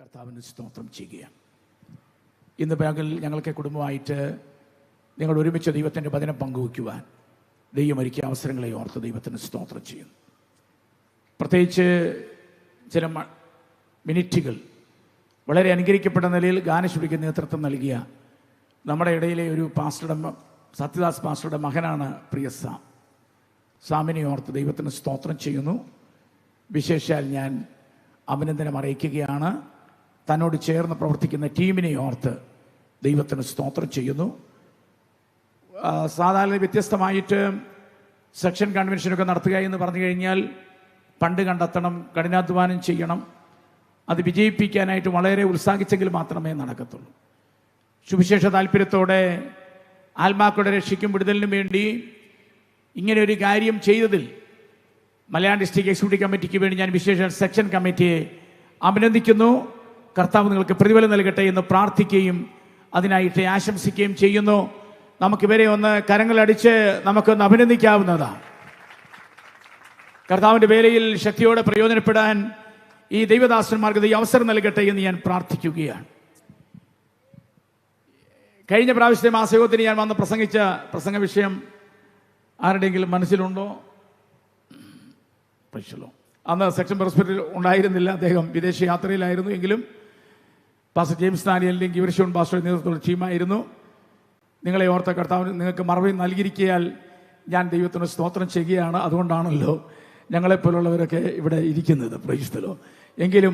കർത്താവിന് സ്തോത്രം ചെയ്യുകയാണ്. ഇന്ന് പകൽ ഞങ്ങൾക്ക് കുടുംബമായിട്ട് നിങ്ങൾ ഒരുമിച്ച് ദൈവത്തിൻ്റെ വചനം പങ്കുവയ്ക്കുവാൻ ദൈവം ഒരുക്കിയ അവസരങ്ങളെ ഓർത്ത് ദൈവത്തിന് സ്തോത്രം ചെയ്യുന്നു. പ്രത്യേകിച്ച് ചില മിനിറ്റുകൾ വളരെ അനുഗ്രഹിക്കപ്പെട്ട നിലയിൽ ഗാനശുദ്ധിക്ക് നേതൃത്വം നൽകിയ നമ്മുടെ ഇടയിലെ ഒരു പാസ്റ്ററുടെ, സത്യദാസ് പാസ്റ്ററുടെ മകനാണ് പ്രിയ സാമിനെ ഓർത്ത് ദൈവത്തിന് സ്തോത്രം ചെയ്യുന്നു. വിശേഷാൽ ഞാൻ അഭിനന്ദനം അറിയിക്കുകയാണ്. തന്നോട് ചേർന്ന് പ്രവർത്തിക്കുന്ന ടീമിനെ ഓർത്ത് ദൈവത്തിന് സ്തോത്രം ചെയ്യുന്നു. സാധാരണ വ്യത്യസ്തമായിട്ട് സെക്ഷൻ കൺവെൻഷനൊക്കെ നടത്തുക എന്ന് പറഞ്ഞു കഴിഞ്ഞാൽ ഫണ്ട് കണ്ടെത്തണം, കഠിനാധ്വാനം ചെയ്യണം. അത് വിജയിപ്പിക്കാനായിട്ട് വളരെ ഉത്സാഹിച്ചെങ്കിൽ മാത്രമേ നടക്കത്തുള്ളൂ. സുവിശേഷ താല്പര്യത്തോടെ ആത്മാക്കളുടെ രക്ഷയ്ക്കും വിടുതലിനും വേണ്ടി ഇങ്ങനെ ഒരു കാര്യം ചെയ്തതിൽ മലയാളം ഡിസ്ട്രിക്ട് എക്സിക്യൂട്ടീവ് കമ്മിറ്റിക്ക് വേണ്ടി ഞാൻ വിശേഷ സെക്ഷൻ കമ്മിറ്റിയെ അഭിനന്ദിക്കുന്നു. കർത്താവ് നിങ്ങൾക്ക് പ്രതിഫലം നൽകട്ടെ എന്ന് പ്രാർത്ഥിക്കുകയും അതിനായിട്ട് ആശംസിക്കുകയും ചെയ്യുന്നു. നമുക്കിവരെ ഒന്ന് കരങ്ങളടിച്ച് നമുക്കൊന്ന് അഭിനന്ദിക്കാവുന്നതാണ്. കർത്താവിൻ്റെ വേലയിൽ ശക്തിയോടെ പ്രയോജനപ്പെടാൻ ഈ ദൈവദാസന്മാർക്ക് ഈ അവസരം നൽകട്ടെ എന്ന് ഞാൻ പ്രാർത്ഥിക്കുകയാണ്. കഴിഞ്ഞ പ്രാവശ്യത്തെ മാസയോഗത്തിന് ഞാൻ വന്ന് പ്രസംഗിച്ച പ്രസംഗ വിഷയം ആരുടെയെങ്കിലും മനസ്സിലുണ്ടോ? അന്ന് സെക്ഷൻ പ്രസിഡന്റ് ഉണ്ടായിരുന്നില്ല, അദ്ദേഹം വിദേശ യാത്രയിലായിരുന്നു. എങ്കിലും പാസ്റ്റർ ജെയിംസ് നാനിയലിൻ്റെയും ഗിവർഷോൺ പാസ്റ്ററുടെ നേതൃത്വത്തിലുള്ള ടീമായിരുന്നു. നിങ്ങളെ ഓർത്ത കർത്താവിന് നിങ്ങൾക്ക് മറുപടി നൽകിയിരിക്കാൻ ഞാൻ ദൈവത്തിന് സ്തോത്രം ചെയ്യുകയാണ്. അതുകൊണ്ടാണല്ലോ ഞങ്ങളെപ്പോലുള്ളവരൊക്കെ ഇവിടെ ഇരിക്കുന്നത്. പ്രൈസ്തലോ. എങ്കിലും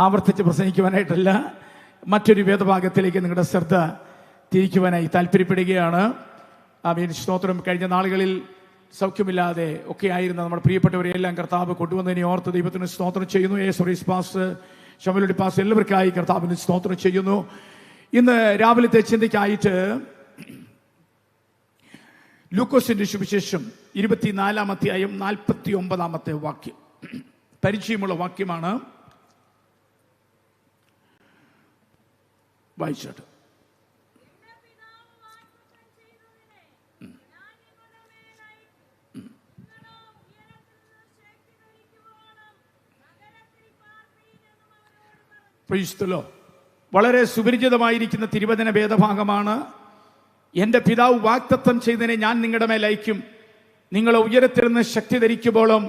ആവർത്തിച്ച് പ്രസംഗിക്കുവാനായിട്ടല്ല, മറ്റൊരു വേദഭാഗത്തിലേക്ക് നിങ്ങളുടെ ശ്രദ്ധ തിരിക്കുവാനായി താല്പര്യപ്പെടുകയാണ്. സ്തോത്രം. കഴിഞ്ഞ നാളുകളിൽ സൗഖ്യമില്ലാതെ ഒക്കെ ആയിരുന്ന നമ്മുടെ പ്രിയപ്പെട്ടവരെയെല്ലാം കർത്താവ് കൊണ്ടുവന്നതിനെ ഓർത്ത് ദൈവത്തിന് സ്തോത്രം ചെയ്യുന്നു. സുരേഷ് പാസ്, ഷമലുടി പാസ്, എല്ലാവർക്കായി കർത്താവിന് സ്തോത്രം ചെയ്യുന്നു. ഇന്ന് രാവിലത്തെ ചിന്തയ്ക്കായിട്ട് ലൂക്കോസിന്റെ സുവിശേഷം 24-ാം അധ്യായം 49-ാമത്തെ വാക്യം, പരിചയമുള്ള വാക്യമാണ്. വായിച്ചോട്ടെ. വളരെ സുപരിചിതമായിരിക്കുന്ന തിരുവചന വേദഭാഗമാണ്. എൻ്റെ പിതാവ് വാഗ്ദത്തം ചെയ്തതിനെ ഞാൻ നിങ്ങളുടെ മേൽ അയക്കും, നിങ്ങളെ ഉയരത്തിൽ നിന്ന് ശക്തി ധരിക്കുമ്പോഴും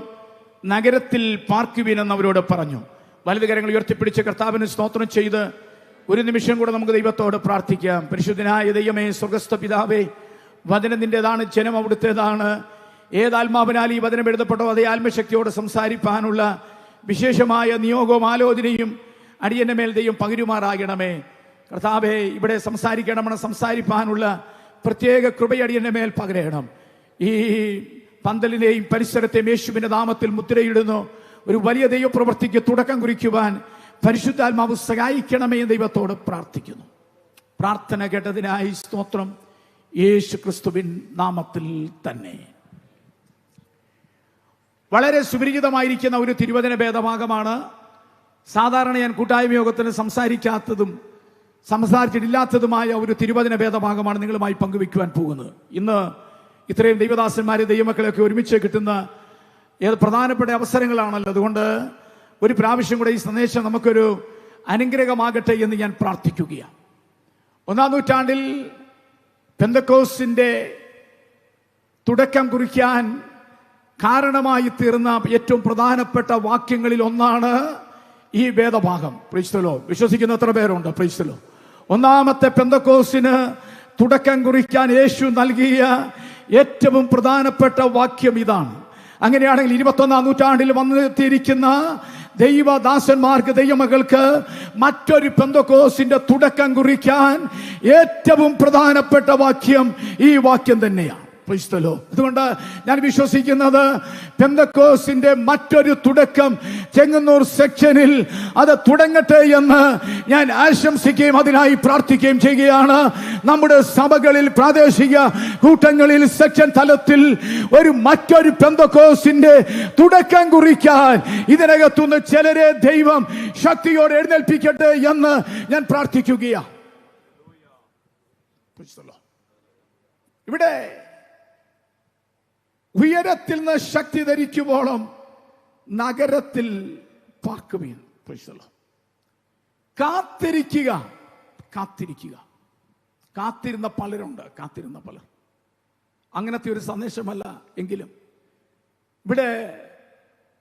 നഗരത്തിൽ പാർക്കുവീനെന്ന് അവരോട് പറഞ്ഞു. വലതു കരങ്ങൾ ഉയർത്തിപ്പിടിച്ച് കർത്താവിന് സ്തോത്രം ചെയ്ത് ഒരു നിമിഷം കൂടെ നമുക്ക് ദൈവത്തോട് പ്രാർത്ഥിക്കാം. പരിശുദ്ധനായ ദൈവമേ, സ്വർഗസ്ഥ പിതാവേ, വചനം നിന്റേതാണ്, ജനം അവിടുത്തേതാണ്. ഏതാത്മാവിനാൽ ഈ വചനം എഴുതപ്പെട്ടോ അതേ ആത്മശക്തിയോട് സംസാരിപ്പാനുള്ള വിശേഷമായ നിയോഗവും ആലോചനയും അടിയന്റെ മേൽ ദൈവം പകരുമാറാകണമേ. കർത്താവേ, ഇവിടെ സംസാരിപ്പാനുള്ള പ്രത്യേക കൃപയടിയന്റെ മേൽ പകരണം. ഈ പന്തലിനെയും പരിസരത്തെയും യേശുവിന്റെ നാമത്തിൽ മുദ്രയിടുന്നു. ഒരു വലിയ ദൈവപ്രവൃത്തിക്ക് തുടക്കം കുറിക്കുവാൻ പരിശുദ്ധാത്മാവ് സഹായിക്കണമേ ദൈവത്തോട് പ്രാർത്ഥിക്കുന്നു. പ്രാർത്ഥന കേട്ടതിനായി സ്തോത്രം, യേശു ക്രിസ്തുവിൻ നാമത്തിൽ തന്നെ. വളരെ സുപരിചിതമായിരിക്കുന്ന ഒരു തിരുവചന ഭേദഭാഗമാണ്. സാധാരണ ഞാൻ കൂട്ടായ്മ യോഗത്തിന് സംസാരിച്ചിട്ടില്ലാത്തതുമായ ഒരു തിരുവചന ഭേദഭാഗമാണ് നിങ്ങളുമായി പങ്കുവയ്ക്കുവാൻ പോകുന്നത്. ഇന്ന് ഇത്രയും ദൈവദാസന്മാരെ, ദൈവമക്കളെയൊക്കെ ഒരുമിച്ച് കിട്ടുന്ന പ്രധാനപ്പെട്ട അവസരങ്ങളാണല്ലോ. അതുകൊണ്ട് ഒരു പ്രാവശ്യം കൂടെ ഈ സന്ദേശം നമുക്കൊരു അനുഗ്രഹമാകട്ടെ എന്ന് ഞാൻ പ്രാർത്ഥിക്കുകയാണ്. 1-ാം നൂറ്റാണ്ടിൽ പെന്തക്കോസ്തിന്റെ തുടക്കം കുറിക്കാൻ കാരണമായി തീർന്ന ഏറ്റവും പ്രധാനപ്പെട്ട വാക്യങ്ങളിൽ ഒന്നാണ് ഈ വേദഭാഗം. പ്രൈസ്തലോ. വിശ്വസിക്കുന്ന എത്ര പേരുണ്ട്? പ്രൈസ്തലോ. ഒന്നാമത്തെ പെന്തക്കോസ്തിന് തുടക്കം കുറിക്കാൻ യേശു നൽകിയ ഏറ്റവും പ്രധാനപ്പെട്ട വാക്യം ഇതാണ്. അങ്ങനെയാണെങ്കിൽ 21-ാം നൂറ്റാണ്ടിൽ വന്നെത്തിയിരിക്കുന്ന ദൈവദാസന്മാർക്ക്, ദൈവമകൾക്ക് മറ്റൊരു പെന്തക്കോസ്തിന്റെ തുടക്കം കുറിക്കാൻ ഏറ്റവും പ്രധാനപ്പെട്ട വാക്യം ഈ വാക്യം തന്നെയാണ്. അതുകൊണ്ട് ഞാൻ വിശ്വസിക്കുന്നത് പെന്തക്കോസ്തിന്റെ മറ്റൊരു തുടക്കം ചെങ്ങന്നൂർ സെക്ഷനിൽ അത് തുടങ്ങട്ടെ എന്ന് ഞാൻ ആശംസിക്കുകയും അതിനായി പ്രാർത്ഥിക്കുകയും ചെയ്യുകയാണ്. നമ്മുടെ സഭകളിൽ, പ്രാദേശിക കൂട്ടങ്ങളിൽ, സെക്ഷൻ തലത്തിൽ മറ്റൊരു പെന്തക്കോസ്തിന്റെ തുടക്കം കുറിക്കാൻ ഇതിനകത്തുനിന്ന് ചിലരെ ദൈവം ശക്തിയോടെ എഴുന്നേൽപ്പിക്കട്ടെ എന്ന് ഞാൻ പ്രാർത്ഥിക്കുകയാണ്. ഇവിടെ ഉയരത്തിൽ നിന്ന് ശക്തി ധരിക്കുമ്പോഴും നഗരത്തിൽ പാർക്കുവീൻ. കാത്തിരിക്കുക. കാത്തിരിക്കുക. കാത്തിരുന്ന പലരുണ്ട്. കാത്തിരുന്ന പലർ അങ്ങനത്തെ ഒരു സന്ദേശമല്ല എങ്കിലും ഇവിടെ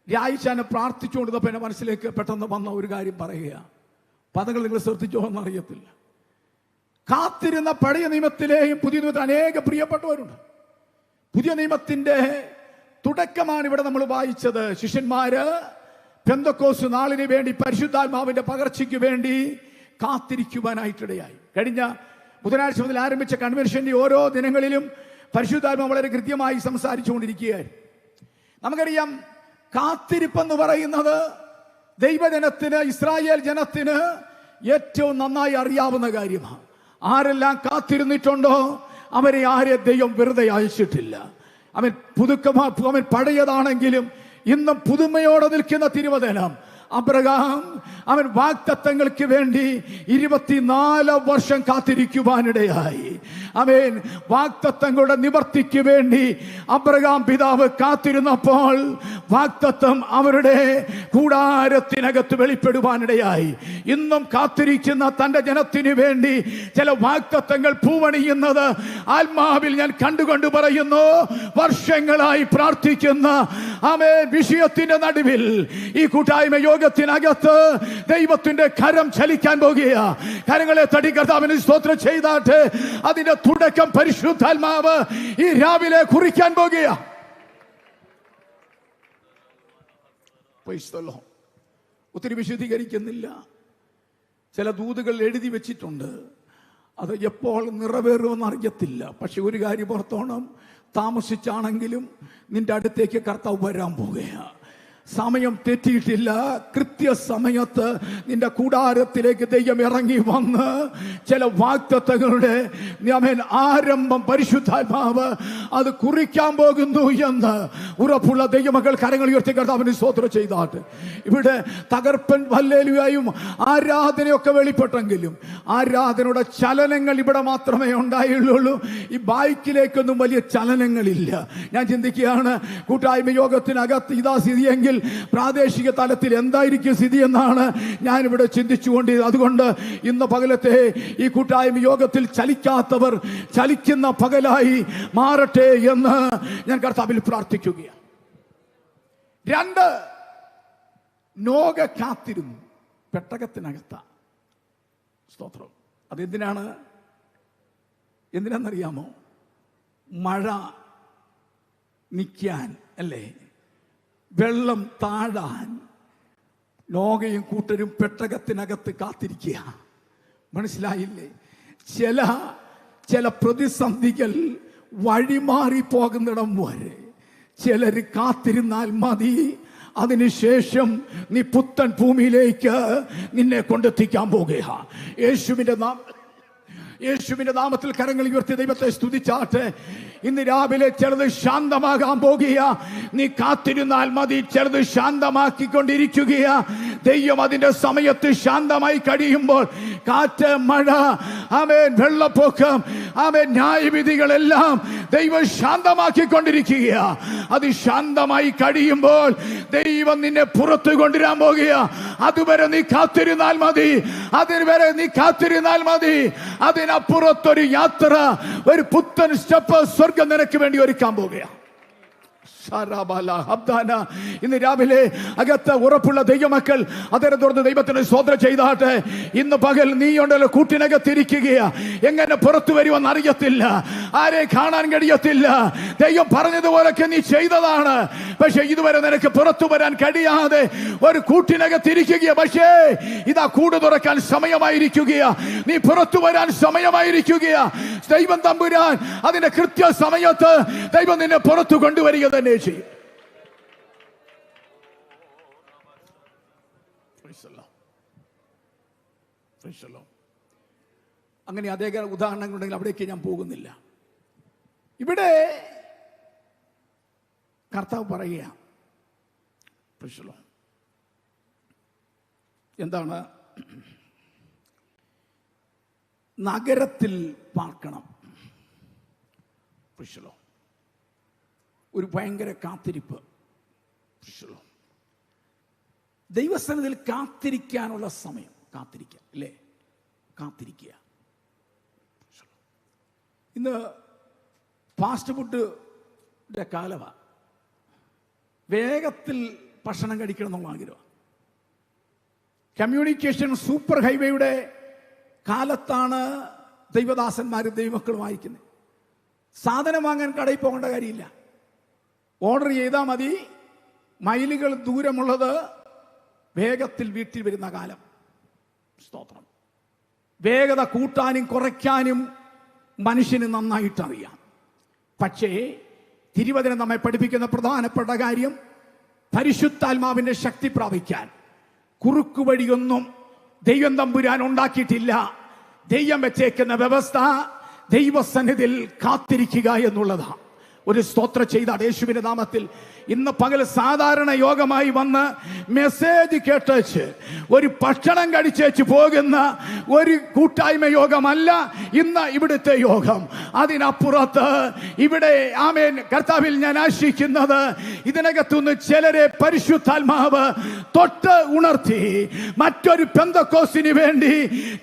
രായിച്ചാനെ പ്രാർത്ഥിച്ചുകൊണ്ടിരുന്നപ്പോൾ എന്നെ മനസ്സിലേക്ക് പെട്ടെന്ന് വന്ന ഒരു കാര്യം പറയുക. പദങ്ങൾ നിങ്ങൾ ശ്രദ്ധിച്ചോ എന്നറിയത്തില്ല. കാത്തിരുന്ന പഴയ നിയമത്തിലെയും പുതിയ നിയമത്തിൽ അനേക പ്രിയപ്പെട്ടവരുണ്ട്. പുതിയ നിയമത്തിന്റെ തുടക്കമാണ് ഇവിടെ നമ്മൾ വായിച്ചത്. ശിഷ്യന്മാര് പെന്തക്കോസ്ത് നാളിന് വേണ്ടി പരിശുദ്ധാത്മാവിന്റെ പകർച്ചയ്ക്ക് വേണ്ടി കാത്തിരിക്കുവാനായിട്ടിടയായി. കഴിഞ്ഞ ബുധനാഴ്ച മുതൽ ആരംഭിച്ച കൺവെൻഷന്റെ ഓരോ ദിനങ്ങളിലും പരിശുദ്ധാത്മാവ് വളരെ കൃത്യമായി സംസാരിച്ചുകൊണ്ടിരിക്കുകയായിരുന്നു. നമുക്കറിയാം, കാത്തിരിപ്പെന്ന് പറയുന്നത് ദൈവജനത്തിന്, ഇസ്രായേൽ ജനത്തിന് ഏറ്റവും നന്നായി അറിയാവുന്ന കാര്യമാണ്. ആരെല്ലാം കാത്തിരുന്നിട്ടുണ്ടോ അവരെ ആരെ ദൈവം വെറുതെ അയച്ചിട്ടില്ല. അവൻ പഴയതാണെങ്കിലും ഇന്നും പുതുമയോടെ നിൽക്കുന്ന തിരുവചനം. അബ്രഹാം അവൻ വാഗ്ദത്തങ്ങൾക്ക് വേണ്ടി 24 വർഷം കാത്തിരിക്കുവാനിടയായി. അവൻ വാഗ്ദത്തങ്ങളുടെ നിവർത്തിക്ക് വേണ്ടി അബ്രഹാം പിതാവ് കാത്തിരുന്നപ്പോൾ വാഗ്ദത്തം അവരുടെ കൂടാരത്തിനകത്ത് വെളിപ്പെടുവാനിടയായി. ഇന്നും കാത്തിരിക്കുന്ന തന്റെ ജനത്തിന് വേണ്ടി ചില വാഗ്ദത്തങ്ങൾ പൂവണിയുന്നത് ആത്മാവിൽ ഞാൻ കണ്ടുകൊണ്ട് പറയുന്നു. വർഷങ്ങളായി പ്രാർത്ഥിക്കുന്ന വിഷയത്തിന്റെ നടുവിൽ ഈ കൂട്ടായ്മ യോഗത്തിനകത്ത് ദൈവത്തിന്റെ കരം ചലിക്കാൻ പോകുക. കരങ്ങളെ തടി കർത്താവിന് സ്തോത്രം ചെയ്താട്ട് അതിന്റെ തുടക്കം പരിശുദ്ധാത്മാവ് ഈ രാവിലെ കുറിക്കാൻ പോകുക. ഒത്തിരി വിശദീകരിക്കുന്നില്ല. ചില ദൂതുകൾ എഴുതി വെച്ചിട്ടുണ്ട്. അത് എപ്പോൾ നിറവേറുമെന്ന് അറിയത്തില്ല. പക്ഷെ ഒരു കാര്യം ഓർത്തോണം, താമസിച്ചാണെങ്കിലും നിന്റെ അടുത്തേക്ക് കർത്താവ് വരാൻ പോകുകയാണ്. സമയം തെറ്റിയിട്ടില്ല. കൃത്യസമയത്ത് നിന്റെ കൂടാരത്തിലേക്ക് ദൈവം ഇറങ്ങി വന്ന് ചില വാഗ്ദത്തങ്ങളുടെ ആരംഭം പരിശുദ്ധാത്മാവ് അത് കുറിക്കാൻ പോകുന്നു എന്ന് ഉറപ്പുള്ള ദൈവമക്കൾ കരങ്ങൾ ഉയർത്തി കർത്താവിന് സ്തോത്രം ചെയ്താട്ട്. ഇവിടെ തകർപ്പൻ ഹല്ലേലൂയയും ആരാധനയൊക്കെ വെളിപ്പെട്ടെങ്കിലും ആരാധനയുടെ ചലനങ്ങൾ ഇവിടെ മാത്രമേ ഉണ്ടായുള്ളൂ. ഈ ബൈക്കിലേക്കൊന്നും വലിയ ചലനങ്ങളില്ല. ഞാൻ ചിന്തിക്കുകയാണ്, കൂട്ടായ്മ യോഗത്തിനകത്ത് ഇതാ സ്ഥിതിയെങ്കിൽ പ്രാദേശിക തലത്തിൽ എന്തായിരിക്കും സ്ഥിതി എന്നാണ് ഞാനിവിടെ ചിന്തിച്ചുകൊണ്ട്. അതുകൊണ്ട് ഇന്ന് പകലത്തെ ഈ കൂട്ടായ്മ യോഗത്തിൽ ചലിക്കാത്തവർ ചലിക്കുന്ന പകലായി മാറട്ടെ എന്ന് ഞാൻ കർത്താവിൽ പ്രാർത്ഥിക്കുകയാണ്. 2, നോഗ കാത്തിരുന്നു പെട്ടകത്തിനകത്ത. സ്തോത്രം. എന്തിനാണെന്നറിയാമോ? മഴ നിൽക്കാൻ അല്ലേ, വെള്ളം താഴാൻ നോഗയും കൂട്ടരും പെട്ടകത്തിനകത്ത് കാത്തിരിക്കുക. മനസ്സിലായില്ലേ? ചില പ്രതിസന്ധികൾ വഴിമാറി പോകുന്നിടം വരെ ചിലർ കാത്തിരുന്നാൽ മതി. അതിനുശേഷം നീ പുത്തൻ ഭൂമിയിലേക്ക് നിന്നെ കൊണ്ടെത്തിക്കാൻ പോകുക. യേശുവിന്റെ നാമത്തിൽ കരങ്ങൾ ഉയർത്തി ദൈവത്തെ സ്തുതിച്ചാട്ടെ. ഇന്ന് രാവിലെ ചിലത് ശാന്തമാകാൻ പോകുക. നീ കാത്തിരുന്നാൽ മതി. ചിലത് ശാന്തമാക്കിക്കൊണ്ടിരിക്കുക. ദൈവം അതിന്റെ സമയത്ത് ശാന്തമായി കഴിയുമ്പോൾ കാറ്റ്, മഴ, വെള്ളപ്പൊക്കം, ന്യായവിധികളെല്ലാം ദൈവം ശാന്തമാക്കിക്കൊണ്ടിരിക്കുക. അത് ശാന്തമായി കഴിയുമ്പോൾ ദൈവം നിന്നെ പുറത്തു കൊണ്ടുവരാൻ പോകുക. അതുവരെ നീ കാത്തിരുന്നാൽ മതി. അതിനപ്പുറത്തൊരു യാത്ര, ഒരു പുത്തൻ സ്റ്റെപ്പ് സ്വർഗം നിനക്ക് വേണ്ടി ഒരുക്കാൻ പോകുകയാണ്. ഇന്ന് രാവിലെ അകത്ത് ഉറപ്പുള്ള ദൈവമക്കൾ അതിനെ തുറന്ന് ദൈവത്തിന് സ്തോത്രം ചെയ്താട്ടെ. ഇന്ന് പകൽ നീ ഉണ്ടല്ലോ കൂട്ടിനകത്തിരിക്കുകയാ. എങ്ങനെ പുറത്തു വരുമെന്ന് അറിയത്തില്ല. ആരെ കാണാൻ കഴിയത്തില്ല. ദൈവം പറഞ്ഞതുപോലൊക്കെ നീ ചെയ്തതാണ്. പക്ഷെ ഇതുവരെ നിനക്ക് പുറത്തു വരാൻ കഴിയാതെ ഒരു കൂട്ടിനകത്തിരിക്കുക. പക്ഷേ ഇതാ കൂട് തുറക്കാൻ സമയമായിരിക്കുകയാ. നീ പുറത്തു വരാൻ സമയമായിരിക്കുകയാ. ദൈവം തമ്പുരാൻ അതിന്റെ കൃത്യ സമയത്ത് ദൈവം നിന്നെ പുറത്തു കൊണ്ടുവരിക തന്നെ ചെയ്യും. അങ്ങനെ അതേ ഉദാഹരണങ്ങളുണ്ടെങ്കിൽ അവിടേക്ക് ഞാൻ പോകുന്നില്ല. ഇവിടെ കർത്താവ് പറയുക എന്താണ്? നഗരത്തിൽ പാർക്കണം. ഒരു ഭയങ്കര കാത്തിരിപ്പ്. ദൈവസന്നിധിയിൽ കാത്തിരിക്കാനുള്ള സമയം. കാത്തിരിക്കുക, അല്ലേ? കാത്തിരിക്കുക. ഇന്ന് ഫാസ്റ്റ് ഫുഡിൻ്റെ കാലമാണ്. വേഗത്തിൽ ഭക്ഷണം കഴിക്കണം എന്നുള്ള ആഗ്രഹം. കമ്മ്യൂണിക്കേഷൻ സൂപ്പർ ഹൈവേയുടെ കാലത്താണ് ദൈവദാസന്മാരും ദൈവമക്കളും വായിക്കുന്നത്. സാധനം വാങ്ങാൻ കടയിൽ പോകേണ്ട കാര്യമില്ല, ഓർഡർ ചെയ്താൽ മതി. മൈലുകൾ ദൂരമുള്ളത് വേഗത്തിൽ വീട്ടിൽ വരുന്ന കാലം. സ്തോത്രം. വേഗത കൂട്ടാനും കുറയ്ക്കാനും മനുഷ്യന് നന്നായിട്ടറിയാം. പക്ഷേ തിരുവചനം നമ്മെ പഠിപ്പിക്കുന്ന പ്രധാനപ്പെട്ട കാര്യം, പരിശുദ്ധാത്മാവിന്റെ ശക്തി പ്രാപിക്കാൻ കുറുക്കുവഴിയൊന്നും ദൈവം തമ്പുരാൻ ഉണ്ടാക്കിയിട്ടില്ല. ദൈവം വെച്ചേക്കുന്ന വ്യവസ്ഥ ദൈവസന്നിധിയിൽ കാത്തിരിക്കുക എന്നുള്ളതാണ്. ഒരു സ്തോത്രം ചെയ്ത യേശുവിന്റെ നാമത്തിൽ. ഇന്ന് പകൽ സാധാരണ യോഗമായി വന്ന് മെസ്സേജ് കേട്ടേച്ച് ഒരു ഭക്ഷണം കഴിച്ചേച്ച് പോകുന്ന ഒരു കൂട്ടായ്മ യോഗമല്ല ഇന്ന് ഇവിടുത്തെ യോഗം. അതിനപ്പുറത്ത് ഇവിടെ ആമേൻ കർത്താവിൽ ഞാൻ ആശിക്കുന്നത്, ഇതിനകത്തുനിന്ന് ചിലരെ പരിശുദ്ധാത്മാവ് തൊട്ട് ഉണർത്തി മറ്റൊരു പെന്തക്കോസ്തിന് വേണ്ടി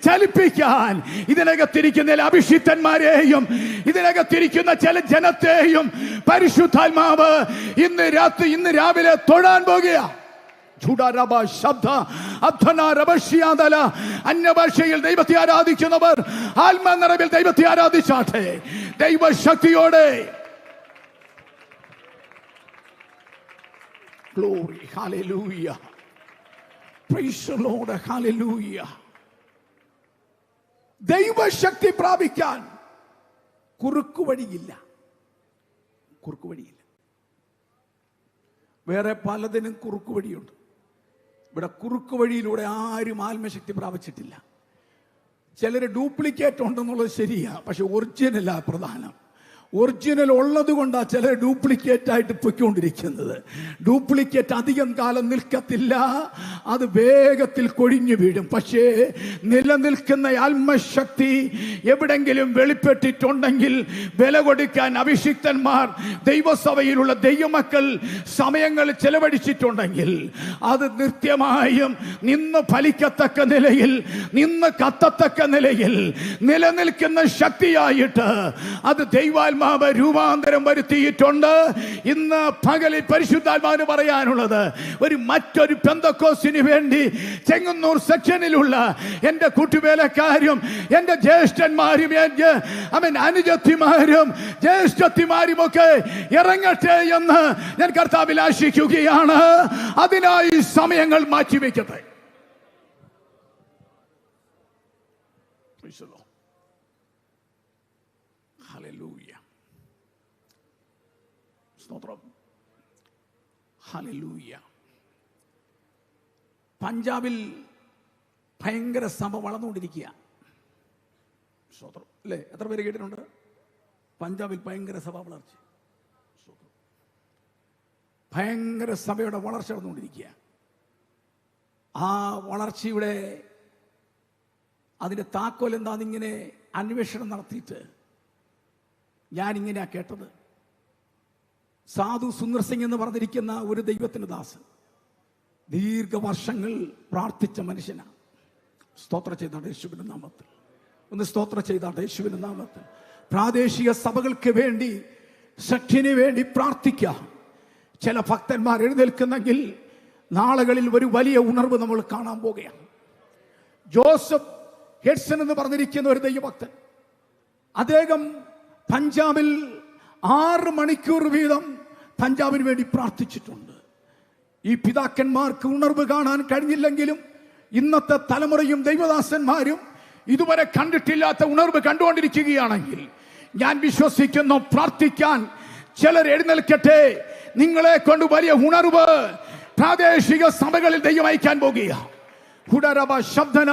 ചലിപ്പിക്കാൻ ഇതിനകത്തിരിക്കുന്ന അഭിഷിക്തന്മാരെയും ഇതിനകത്തിരിക്കുന്ന ചില ജനത്തെയും പരിശുദ്ധാത്മാവ് ഇന്ന് രാവിലെ തൊഴാൻ പോകുക. അന്യഭാഷയിൽ ദൈവത്തെ ആരാധിക്കുന്നവർ ആത്മനിറവിൽ ദൈവത്തെ ആരാധിച്ചാട്ടെ, ദൈവശക്തിയോടെ. Glory, hallelujah. Praise the Lord, hallelujah. ദൈവശക്തി പ്രാപിക്കാൻ കുറുക്കുവഴിയില്ല. വേറെ പലതിനും കുറുക്കുവഴിയുണ്ട്. ഇവിടെ കുറുക്കുവഴിയിലൂടെ ആരും ആത്മശക്തി പ്രാപിച്ചിട്ടില്ല. ചിലർ ഡ്യൂപ്ലിക്കേറ്റ് ഉണ്ടെന്നുള്ളത് ശരിയാ, പക്ഷെ ഒറിജിനലാ പ്രധാനം. ഒറിജിനൽ ഉള്ളത് കൊണ്ടാണ് ചിലർ ഡ്യൂപ്ലിക്കേറ്റ് ആയിട്ട് പൊയ്ക്കൊണ്ടിരിക്കുന്നത്. ഡ്യൂപ്ലിക്കേറ്റ് അധികം കാലം നിൽക്കത്തില്ല, അത് വേഗത്തിൽ കൊഴിഞ്ഞു വീഴും. പക്ഷേ നിലനിൽക്കുന്ന ആത്മശക്തി എവിടെങ്കിലും വെളിപ്പെട്ടിട്ടുണ്ടെങ്കിൽ വില കൊടുക്കാൻ അഭിഷിക്തന്മാർ ദൈവസഭയിലുള്ള ദൈവമക്കൾ സമയങ്ങൾ ചെലവഴിച്ചിട്ടുണ്ടെങ്കിൽ അത് നിത്യമായും നിന്ന് ഫലിക്കത്തക്ക നിലയിൽ, നിന്ന് കത്തത്തക്ക നിലയിൽ നിലനിൽക്കുന്ന ശക്തിയായിട്ട് അത് ദൈവാത്മാവ് രൂപാന്തരം വരുത്തിയിട്ടുണ്ട്. ഇന്ന് പകലിൽ പരിശുദ്ധാത്മാവിന് പറയാനുള്ളത്, മറ്റൊരു പെന്തക്കോസ്തിന് വേണ്ടി ചെങ്ങന്നൂർ സെക്ഷനിലുള്ള എന്റെ കൂട്ടുവേലക്കാരും എന്റെ ജ്യേഷ്ഠന്മാരും അനുജത്തിമാരും ജ്യേഷ്ഠത്തിമാരും ഒക്കെ ഇറങ്ങട്ടെ എന്ന് ഞാൻ കർത്താവിൽ ആശിക്കുകയാണ്. അതിനായി സമയങ്ങൾ മാറ്റിവെക്കട്ടെ. Hallelujah. സ്തോത്രം. ഹല്ലേലൂയ. പഞ്ചാബിൽ ഭയങ്കര സഭ വളർന്നുകൊണ്ടിരിക്കുക. സ്തോത്രം അല്ലേ? എത്ര പേര് കേട്ടിട്ടുണ്ട്? പഞ്ചാബിൽ ഭയങ്കര സഭ വളർച്ച, ഭയങ്കര സഭയുടെ വളർച്ച നടന്നുകൊണ്ടിരിക്കുക. ആ വളർച്ചയുടെ അതിൻ്റെ താക്കോൽ എന്താണെന്നിങ്ങനെ അന്വേഷണം നടത്തിയിട്ട് ഞാനിങ്ങനെയാ കേട്ടത്. സാധു സുന്ദർ സിംഗ് എന്ന് പറഞ്ഞിരിക്കുന്ന ഒരു ദൈവത്തിന്റെ ദാസൻ, ദീർഘവർഷങ്ങൾ പ്രാർത്ഥിച്ച മനുഷ്യനാണ്. സ്തോത്രം ചെയ്താണ് യേശുവിന്റെ നാമത്തിൽ. ഒന്ന് സ്തോത്രം ചെയ്താണ് യേശുവിന്റെ നാമത്തിൽ. പ്രാദേശിക സഭകൾക്ക് വേണ്ടി, സഖ്യന് വേണ്ടി പ്രാർത്ഥിക്കാം. ചില ഭക്തന്മാർ എഴുന്നേൽക്കുന്നെങ്കിൽ നാളുകളിൽ ഒരു വലിയ ഉണർവ് നമ്മൾ കാണാൻ പോകുകയാണ്. ജോസഫ് ഹെഡ്സൺ എന്ന് പറഞ്ഞിരിക്കുന്ന ഒരു ദൈവഭക്തൻ, അദ്ദേഹം പഞ്ചാബിൽ 6 മണിക്കൂർ വീതം പഞ്ചാബിന് വേണ്ടി പ്രാർത്ഥിച്ചിട്ടുണ്ട്. ഈ പിതാക്കന്മാർക്ക് ഉണർവ് കാണാൻ കഴിഞ്ഞില്ലെങ്കിലും ഇന്നത്തെ തലമുറയും ദൈവദാസന്മാരും ഇതുവരെ കണ്ടിട്ടില്ലാത്ത ഉണർവ് കണ്ടുകൊണ്ടിരിക്കുകയാണെങ്കിൽ ഞാൻ വിശ്വസിക്കുന്നു, പ്രാർത്ഥിക്കാൻ ചിലർ എഴുന്നേൽക്കട്ടെ. നിങ്ങളെ കൊണ്ട് വലിയ ഉണർവ് പ്രാദേശിക സഭകളിൽ ദൈവം അയക്കാൻ പോകുക. ശബ്ദന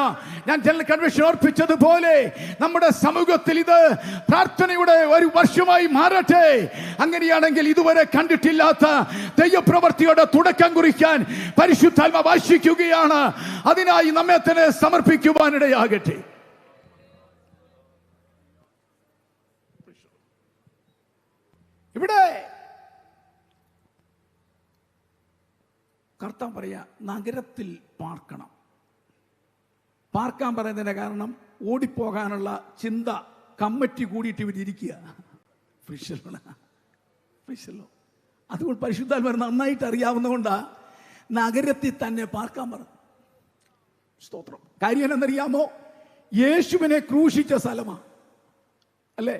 ഞാൻ ജനറൽ കൺവെൻഷൻ ഓർപ്പിച്ചതുപോലെ നമ്മുടെ സമൂഹത്തിൽ ഇത് പ്രാർത്ഥനയുടെ ഒരു വർഷമായി മാറട്ടെ. അങ്ങനെയാണെങ്കിൽ ഇതുവരെ കണ്ടിട്ടില്ലാത്ത ദൈവപ്രവൃത്തിയുടെ തുടക്കം കുറിക്കാൻ പരിശുദ്ധാത്മാവ് ആശിക്കുകയാണ്. അതിനായി നമ്മെ തന്നെ സമർപ്പിക്കുവാനിടയാകട്ടെ. ഇവിടെ കർത്താവ് പറയാ, നഗരത്തിൽ പാർക്കണം. പാർക്കാൻ പറയുന്നതിൻ്റെ കാരണം ഓടിപ്പോകാനുള്ള ചിന്ത കമ്മിറ്റി കൂടിയിട്ട് ഇവരിയ്ക്കുക. അതുകൊണ്ട് പരിശുദ്ധാത്മാവ് നന്നായിട്ട് അറിയാവുന്നതുകൊണ്ടാണ് നഗരത്തിൽ തന്നെ പാർക്കാൻ പറഞ്ഞു. സ്തോത്രം. കാര്യം എന്നറിയാമോ? യേശുവിനെ ക്രൂശിച്ച സ്ഥലമാണ് അല്ലേ?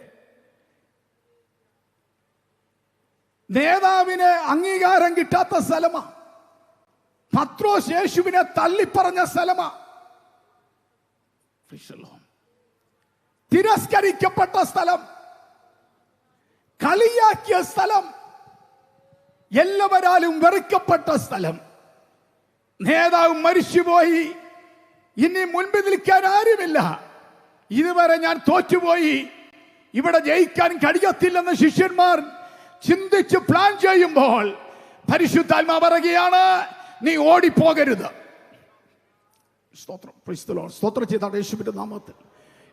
നേതാവിന് അംഗീകാരം കിട്ടാത്ത സ്ഥലമാണ്. പത്രോസ് യേശുവിനെ തള്ളിപ്പറഞ്ഞ സ്ഥലമാണ്. തിരസ്കരിക്കപ്പെട്ട സ്ഥലം, കളിയാക്കിയ സ്ഥലം, എല്ലാവരാലും വെറുക്കപ്പെട്ട സ്ഥലം. നേതാവ് മരിച്ചുപോയി, ഇനി മുൻപിൽ നിൽക്കാൻ ആരുമില്ല, ഇതുവരെ ഞാൻ തോറ്റുപോയി, ഇവിടെ ജയിക്കാൻ കഴിയത്തില്ലെന്ന് ശിഷ്യന്മാർ ചിന്തിച്ച് പ്ലാൻ ചെയ്യുമ്പോൾ പരിശുദ്ധാത്മാവ് പറയുകയാണ്, നീ ഓടിപ്പോകരുത്. സ്തോത്രം. സ്തോത്രം ചെയ്താണ് യേശുവിന്റെ നാമത്തിൽ.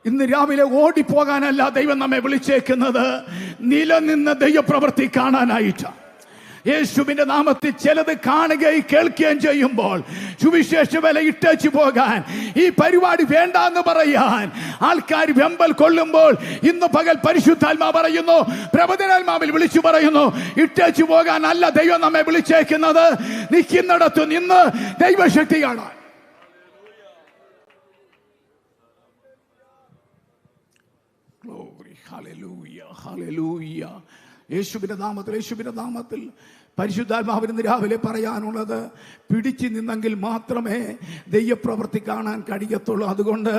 ഇന്ന് രാവിലെ ഓടിപ്പോകാനല്ല ദൈവം നമ്മെ വിളിച്ചേക്കുന്നത്, നിലനിന്ന് ദൈവപ്രവൃത്തി കാണാനായിട്ടാണ്. യേശുവിന്റെ നാമത്തിൽ ചിലത് കാണുകയും കേൾക്കുകയും ചെയ്യുമ്പോൾ സുവിശേഷ വില ഇട്ടേച്ചു പോകാൻ, ഈ പരിപാടി വേണ്ട എന്ന് പറയാൻ ആൾക്കാർ വെമ്പൽ കൊള്ളുമ്പോൾ ഇന്ന് പകൽ പരിശുദ്ധാത്മാവ് പറയുന്നു, പ്രവചനാത്മാവിൽ വിളിച്ചു പറയുന്നു, ഇട്ടേച്ചു പോകാൻ അല്ല ദൈവം നമ്മെ വിളിച്ചേക്കുന്നത്, നിൽക്കുന്നിടത്ത് നിന്ന് ദൈവശക്തി കാണാൻ. Hallelujah, hallelujah. യേശുവിന്റെ നാമത്തിൽ പരിശുദ്ധാത്മാവിന് രാവിലെ പറയാനുള്ളത്, പിടിച്ചു നിന്നെങ്കിൽ മാത്രമേ ദൈവപ്രവൃത്തി കാണാൻ കഴിയത്തുള്ളൂ. അതുകൊണ്ട്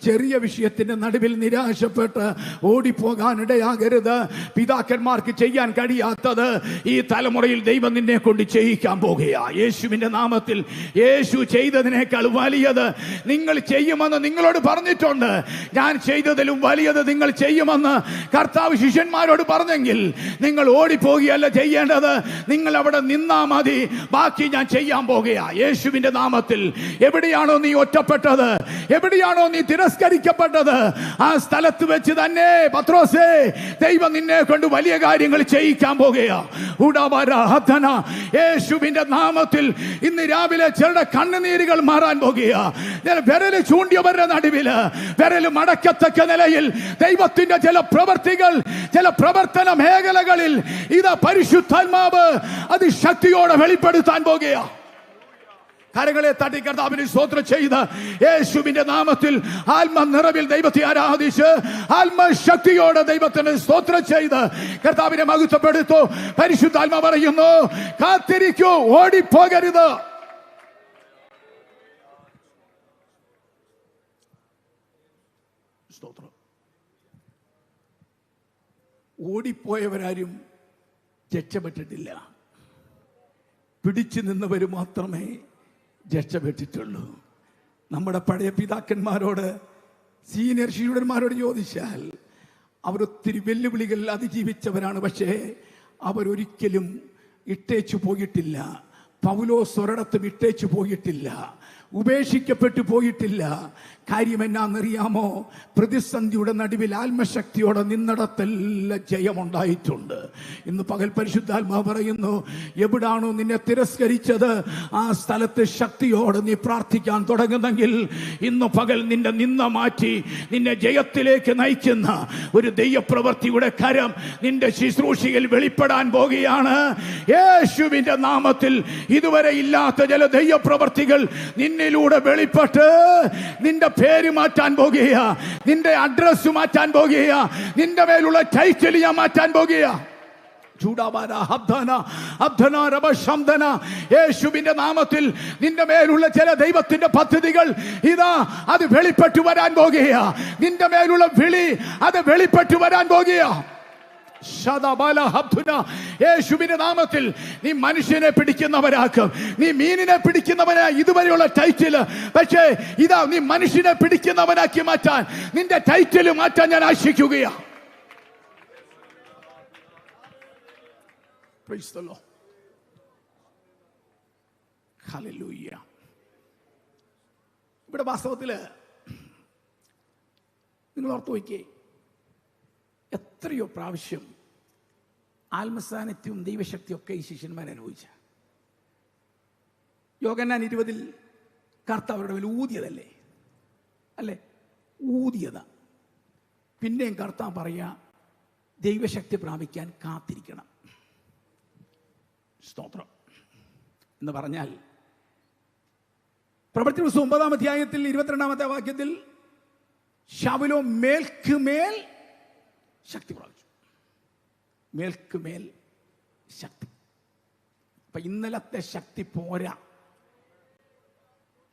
ചെറിയ വിഷയത്തിന്റെ നടുവിൽ നിരാശപ്പെട്ട് ഓടിപ്പോകാനിടയാകരുത്. പിതാക്കന്മാർക്ക് ചെയ്യാൻ കഴിയാത്തത് ഈ തലമുറയിൽ ദൈവം നിന്നെ കൊണ്ട് ചെയ്യിക്കാൻ പോകുകയാണ്. യേശുവിന്റെ നാമത്തിൽ. യേശു ചെയ്തതിനേക്കാൾ വലിയത് നിങ്ങൾ ചെയ്യുമെന്ന് നിങ്ങളോട് പറഞ്ഞിട്ടുണ്ട്. ഞാൻ ചെയ്തതിലും വലിയത് നിങ്ങൾ ചെയ്യുമെന്ന് കർത്താവ് ശിഷ്യന്മാരോട് പറഞ്ഞെങ്കിൽ നിങ്ങൾ ഓടിപ്പോകുകയല്ല ചെയ്യേണ്ടത്, നിങ്ങൾ അവിടെ നിന്നാ മതി, ബാക്കി ഞാൻ ചെയ്യാൻ പോകുകയാ. യേശുവിന്റെ നാമത്തിൽ. എവിടെയാണോ നീ ഒറ്റപ്പെട്ടത്, എവിടെയാണോ നീ തിരസ്കരിക്കപ്പെട്ടത്, ആ സ്ഥലത്ത് വെച്ച് തന്നെ പത്രോസേ, ദൈവം നിന്നെ കൊണ്ട് വലിയ കാര്യങ്ങൾ ചെയ്യിക്കാൻ പോകുകയാ. യേശുവിന്റെ നാമത്തിൽ ഇന്ന് രാവിലെ ചിലരുടെ കണ്ണുനീരുകൾ മാറാൻ പോകുകയാ. വിരല് ചൂണ്ടിയവരുടെ നടുവില് വിരല് മടക്കത്തക്ക നിലയിൽ ദൈവത്തിന്റെ ചില പ്രവർത്തികൾ, ചില പ്രവർത്തന മേഖലകളിൽ ഇതാ പരിശുദ്ധാത്മാവ് അതിശക്തിയോടെ വെളിപ്പെടുത്താൻ പോകുകയാ. കരങ്ങളെ തട്ടി കർത്താവിന് സ്തോത്രം ചെയ്ത് യേശുവിന്റെ നാമത്തിൽ ആത്മനിറവിൽ ദൈവത്തെ ആരാധിച്ച് ആത്മശക്തിയോടെ ദൈവത്തിന് സ്തോത്രം ചെയ്ത് കർത്താവിനെ മഹത്വപ്പെടുത്തു. പരിശുദ്ധാത്മാവ് പറയുന്നു, കാത്തിരിക്കൂ, ഓടിപ്പോകരുത്. സ്തോത്രം. ഓടിപ്പോയവരാരും രക്ഷപ്പെട്ടിട്ടില്ല. പിടിച്ചു നിന്നവർ മാത്രമേ രക്ഷപ്പെട്ടിട്ടുള്ളൂ. നമ്മുടെ പഴയ പിതാക്കന്മാരോട്, സീനിയർ ശിഷ്യന്മാരോട് ചോദിച്ചാൽ അവരൊത്തിരി വെല്ലുവിളികൾ അതിജീവിച്ചവരാണ്. പക്ഷേ അവരൊരിക്കലും ഇട്ടേച്ചു പോയിട്ടില്ല. പൗലോസ് ഒരിടത്തും ഇട്ടേച്ചു പോയിട്ടില്ല, ഉപേക്ഷിക്കപ്പെട്ടു പോയിട്ടില്ല. കാര്യം എന്നാന്നറിയാമോ? പ്രതിസന്ധിയുടെ നടുവിൽ ആത്മശക്തിയോടെ നിന്നിടത്തെല്ലാം ജയമുണ്ടായിട്ടുണ്ട്. ഇന്ന് പകൽ പരിശുദ്ധാത്മാവ് പറയുന്നു, എവിടാണോ നിന്നെ തിരസ്കരിച്ചത് ആ സ്ഥലത്ത് ശക്തിയോടെ നീ പ്രാർത്ഥിക്കാൻ തുടങ്ങുന്നെങ്കിൽ ഇന്ന് പകൽ നിന്റെ നിന്ന മാറ്റി നിന്നെ ജയത്തിലേക്ക് നയിക്കുന്ന ഒരു ദൈവപ്രവൃത്തിയുടെ കരം നിന്റെ ശുശ്രൂഷയിൽ വെളിപ്പെടാൻ പോകുകയാണ്. യേശുവിന്റെ നാമത്തിൽ ഇതുവരെ ഇല്ലാത്ത ചില ദൈവപ്രവൃത്തികൾ നിന്നിലൂടെ വെളിപ്പെട്ട് നിന്റെ പേര് മാറ്റാൻ പോകുകയാ, നിന്റെ അഡ്രസ് മാറ്റാൻ പോകുകയാ, നിന്റെ മേലുള്ള ടൈറ്റിൽ ഞാൻ മാറ്റാൻ പോകുകയാ. യേശുവിന്റെ നാമത്തിൽ നിന്റെ മേലുള്ള ചില ദൈവത്തിന്റെ പദ്ധതികൾ ഇതാ അത് വെളിപ്പെട്ടു വരാൻ പോകുകയാ. നിന്റെ മേലുള്ള വിളി അത് വെളിപ്പെട്ടു വരാൻ പോകുകയാ. യേശുവിന്റെ നാമത്തിൽ നീ മനുഷ്യനെ പിടിക്കുന്നവരാക്കും, നീ മീനിനെ പിടിക്കുന്നവനാ ഇതുവരെയുള്ള ടൈറ്റിൽ. പക്ഷേ ഇതാ നീ മനുഷ്യനെ പിടിക്കുന്നവനാക്കി മാറ്റാൻ, നിന്റെ ടൈറ്റിൽ മാറ്റാൻ ഞാൻ ആശിക്കുകയാ. ഇവിടെ വാസ്തവത്തില് നിങ്ങൾ ഓർത്തു വയ്ക്കേ, എത്രയോ പ്രാവശ്യം ആത്മസാന്നിധ്യവും ദൈവശക്തിയും ഒക്കെ ഈ ശിഷ്യന്മാർ അനുഭവിച്ച. യോഹന്നാൻ 20 കർത്താവ് അവരുടെ മേൽ ഊതിയതല്ലേ? അല്ലേ? ഊതിയതാ. പിന്നെയും കർത്താൻ പറയാ ദൈവശക്തി പ്രാപിക്കാൻ കാത്തിരിക്കണം. സ്തോത്രം എന്ന് പറഞ്ഞാൽ പ്രവൃത്തി പുസ്തകം 9-ാം അധ്യായത്തിൽ 22-ാമത്തെ വാക്യത്തിൽ ശൗലോ മേൽക്കുമേൽ ശക്തി പ്രാപിച്ചു. മേൽക്കുമേൽ ശക്തി. അപ്പൊ ഇന്നലത്തെ ശക്തി പോരാ.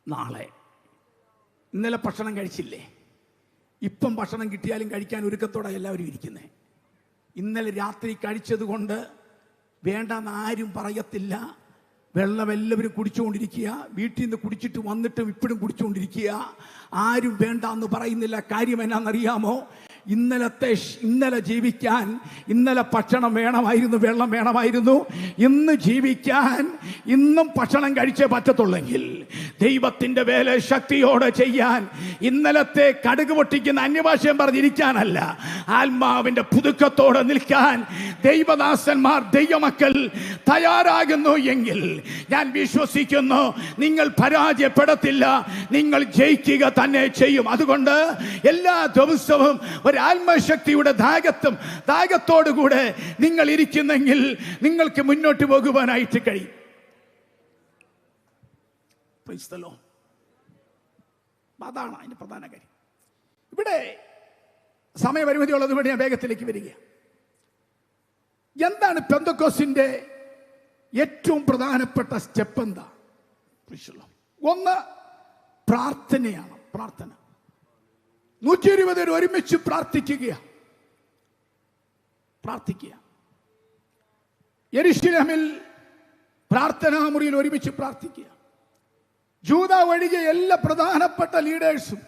നാളെ ഇന്നലെ ഭക്ഷണം കഴിച്ചില്ലേ? ഇപ്പം ഭക്ഷണം കിട്ടിയാലും കഴിക്കാൻ ഒരുക്കത്തോടെ എല്ലാവരും ഇരിക്കുന്നേ. ഇന്നലെ രാത്രി കഴിച്ചത് കൊണ്ട് വേണ്ടെന്ന് ആരും പറയത്തില്ല. വെള്ളം എല്ലാവരും കുടിച്ചുകൊണ്ടിരിക്കുക. വീട്ടിൽ നിന്ന് കുടിച്ചിട്ട് വന്നിട്ടും ഇപ്പോഴും കുടിച്ചുകൊണ്ടിരിക്കുക. ആരും വേണ്ട എന്ന് പറയുന്നില്ല. കാര്യം എന്നാണെന്നറിയാമോ? ഇന്നലെ ജീവിക്കാൻ ഇന്നലെ ഭക്ഷണം വേണമായിരുന്നു, വെള്ളം വേണമായിരുന്നു. ഇന്ന് ജീവിക്കാൻ ഇന്നും ഭക്ഷണം കഴിച്ചേ പറ്റത്തുള്ളെങ്കിൽ ദൈവത്തിന്റെ വേല ശക്തിയോടെ ചെയ്യാൻ ഇന്നലത്തെ കടുക് പൊട്ടിക്കുന്ന അന്യഭാഷയും പറഞ്ഞിരിക്കാനല്ല, ആത്മാവിന്റെ പുതുക്കത്തോടെ നിൽക്കാൻ ദൈവദാസന്മാർ, ദൈവമക്കൾ തയ്യാറാകുന്നു എങ്കിൽ ഞാൻ വിശ്വസിക്കുന്നു നിങ്ങൾ പരാജയപ്പെടത്തില്ല, നിങ്ങൾ ജയിക്കുക തന്നെ ചെയ്യും. അതുകൊണ്ട് എല്ലാ ദിവസവും ഒരു ആത്മശക്തിയുടെ ദാഹത്തോടുകൂടെ നിങ്ങൾ ഇരിക്കുന്നെങ്കിൽ നിങ്ങൾക്ക് മുന്നോട്ട് പോകുവാനായിട്ട് കഴിയും. അതാണ് അതിന്റെ പ്രധാന കാര്യം. ഇവിടെ സമയപരിമിതി ഉള്ളതുകൊണ്ട് ഞാൻ വേഗത്തിലേക്ക് വരിക. എന്താണ് പെന്തക്കോസ്തിന്റെ ഏറ്റവും പ്രധാനപ്പെട്ട സ്റ്റെപ്പ്? എന്താ? ഒന്ന് പ്രാർത്ഥനയാണ്. പ്രാർത്ഥന. 120 പേർ ഒരുമിച്ച് പ്രാർത്ഥിക്കുക. യെരുശലേമിൽ പ്രാർത്ഥനാ മുറിയിൽ ഒരുമിച്ച് പ്രാർത്ഥിക്കുക. ജൂദ ഒഴികെ എല്ലാ പ്രധാനപ്പെട്ട ലീഡേഴ്സും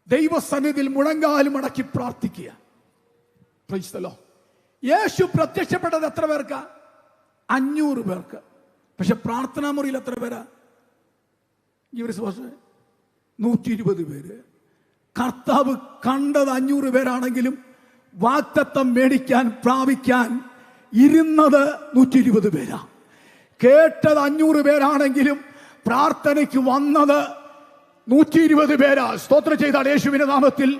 ദൈവസന്നിധിയിൽ മുഴങ്കാലും മടക്കി പ്രാർത്ഥിക്കുക. Price the Lord. യേശു പ്രത്യക്ഷപ്പെട്ടത് എത്ര പേർക്കാ? 500 പേർക്ക്. പക്ഷെ പ്രാർത്ഥനാ മുറിയിൽ എത്ര പേരാ? 120 പേര്. കർത്താവ് കണ്ടത് 500 പേരാണെങ്കിലും വാഗ്ദത്തം മേടിക്കാൻ പ്രാപിക്കാൻ ഇരുന്നത് 120 പേരാ. കേട്ടത് 500 പേരാണെങ്കിലും പ്രാർത്ഥനയ്ക്ക് വന്നത് 120 പേരാ. സ്തോത്രം ചെയ്താൽ യേശുവിന്റെ നാമത്തിൽ.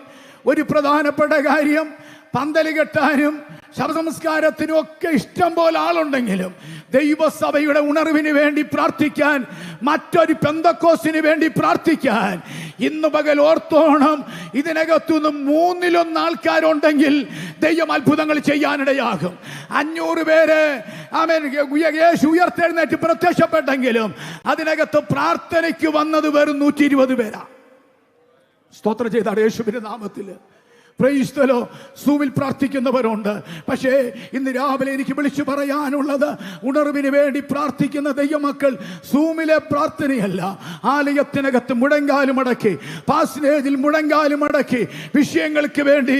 ഒരു പ്രധാനപ്പെട്ട കാര്യം, പന്തല് കെട്ടാനും ശവസംസ്കാരത്തിനും ഒക്കെ ഇഷ്ടം പോലെ ആളുണ്ടെങ്കിലും ദൈവസഭയുടെ ഉണർവിന് വേണ്ടി പ്രാർത്ഥിക്കാൻ, മറ്റൊരു പെന്തക്കോസ്തിന് വേണ്ടി പ്രാർത്ഥിക്കാൻ ഇന്ന് പകൽ ഓർത്തോണം. ഇതിനകത്തുനിന്ന് 1/3 ആൾക്കാരുണ്ടെങ്കിൽ ദൈവം അത്ഭുതങ്ങൾ ചെയ്യാനിടയാകും. 500 പേര് യേശു ഉയർത്തെഴുന്നേറ്റ് പ്രത്യക്ഷപ്പെട്ടെങ്കിലും അതിനകത്ത് പ്രാർത്ഥനയ്ക്ക് വന്നത് വെറും 120 പേരാ. സ്തോത്രം ചെയ്താണ് യേശുവിന്റെ നാമത്തില്. Praise the Lord. സൂമിൽ പ്രാർത്ഥിക്കുന്നവരുണ്ട്. പക്ഷേ ഇന്ന് രാവിലെ എനിക്ക് വിളിച്ചു പറയാനുള്ളത്, ഉണർവിന് വേണ്ടി പ്രാർത്ഥിക്കുന്ന ദൈവമക്കൾ സൂമിലെ പ്രാർത്ഥനയല്ല, ആലയത്തിനകത്ത് മുഴങ്കാലും മടക്കി, പാസ്റ്റേജിൽ മുഴങ്കാലും മടക്കി വിഷയങ്ങൾക്ക് വേണ്ടി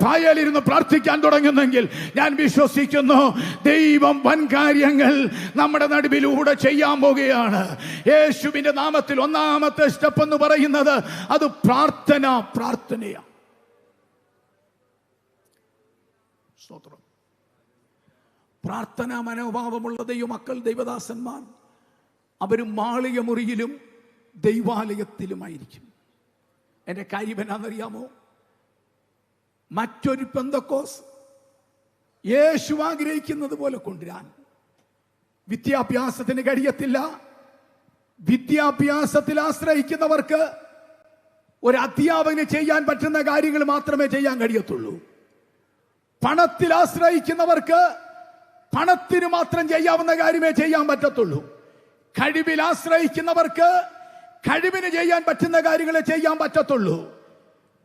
പായലിരുന്ന് പ്രാർത്ഥിക്കാൻ തുടങ്ങുന്നെങ്കിൽ ഞാൻ വിശ്വസിക്കുന്നു ദൈവം വൻ കാര്യങ്ങൾ നമ്മുടെ നടുവിലൂടെ ചെയ്യാൻ പോകുകയാണ്. യേശുവിന്റെ നാമത്തിൽ ഒന്നാമത്തെ സ്റ്റെപ്പ് എന്ന് പറയുന്നത് അത് പ്രാർത്ഥനയാണ്. പ്രാർത്ഥനാ മനോഭാവമുള്ള ദൈവമക്കൾ, ദൈവദാസന്മാർ, അവർ മാളിക മുറിയിലും ദൈവാലയത്തിലുമായിരിക്കും. എന്റെ കാര്യം എന്നാണെന്നറിയാമോ? മറ്റൊരു പെന്തക്കോസ് യേശു ആഗ്രഹിക്കുന്നത് പോലെ കൊണ്ടുവരാൻ വിദ്യാഭ്യാസത്തിന് കഴിയത്തില്ല. വിദ്യാഭ്യാസത്തിൽ ആശ്രയിക്കുന്നവർക്ക് ഒരു അധ്യാപകന് ചെയ്യാൻ പറ്റുന്ന കാര്യങ്ങൾ മാത്രമേ ചെയ്യാൻ കഴിയത്തുള്ളൂ. പണത്തിൽ ആശ്രയിക്കുന്നവർക്ക് പണത്തിന് മാത്രം ചെയ്യാവുന്ന കാര്യമേ ചെയ്യാൻ പറ്റത്തുള്ളൂ. കഴിവിൽ ആശ്രയിക്കുന്നവർക്ക് കഴിവിന് ചെയ്യാൻ പറ്റുന്ന കാര്യങ്ങളെ ചെയ്യാൻ പറ്റത്തുള്ളൂ.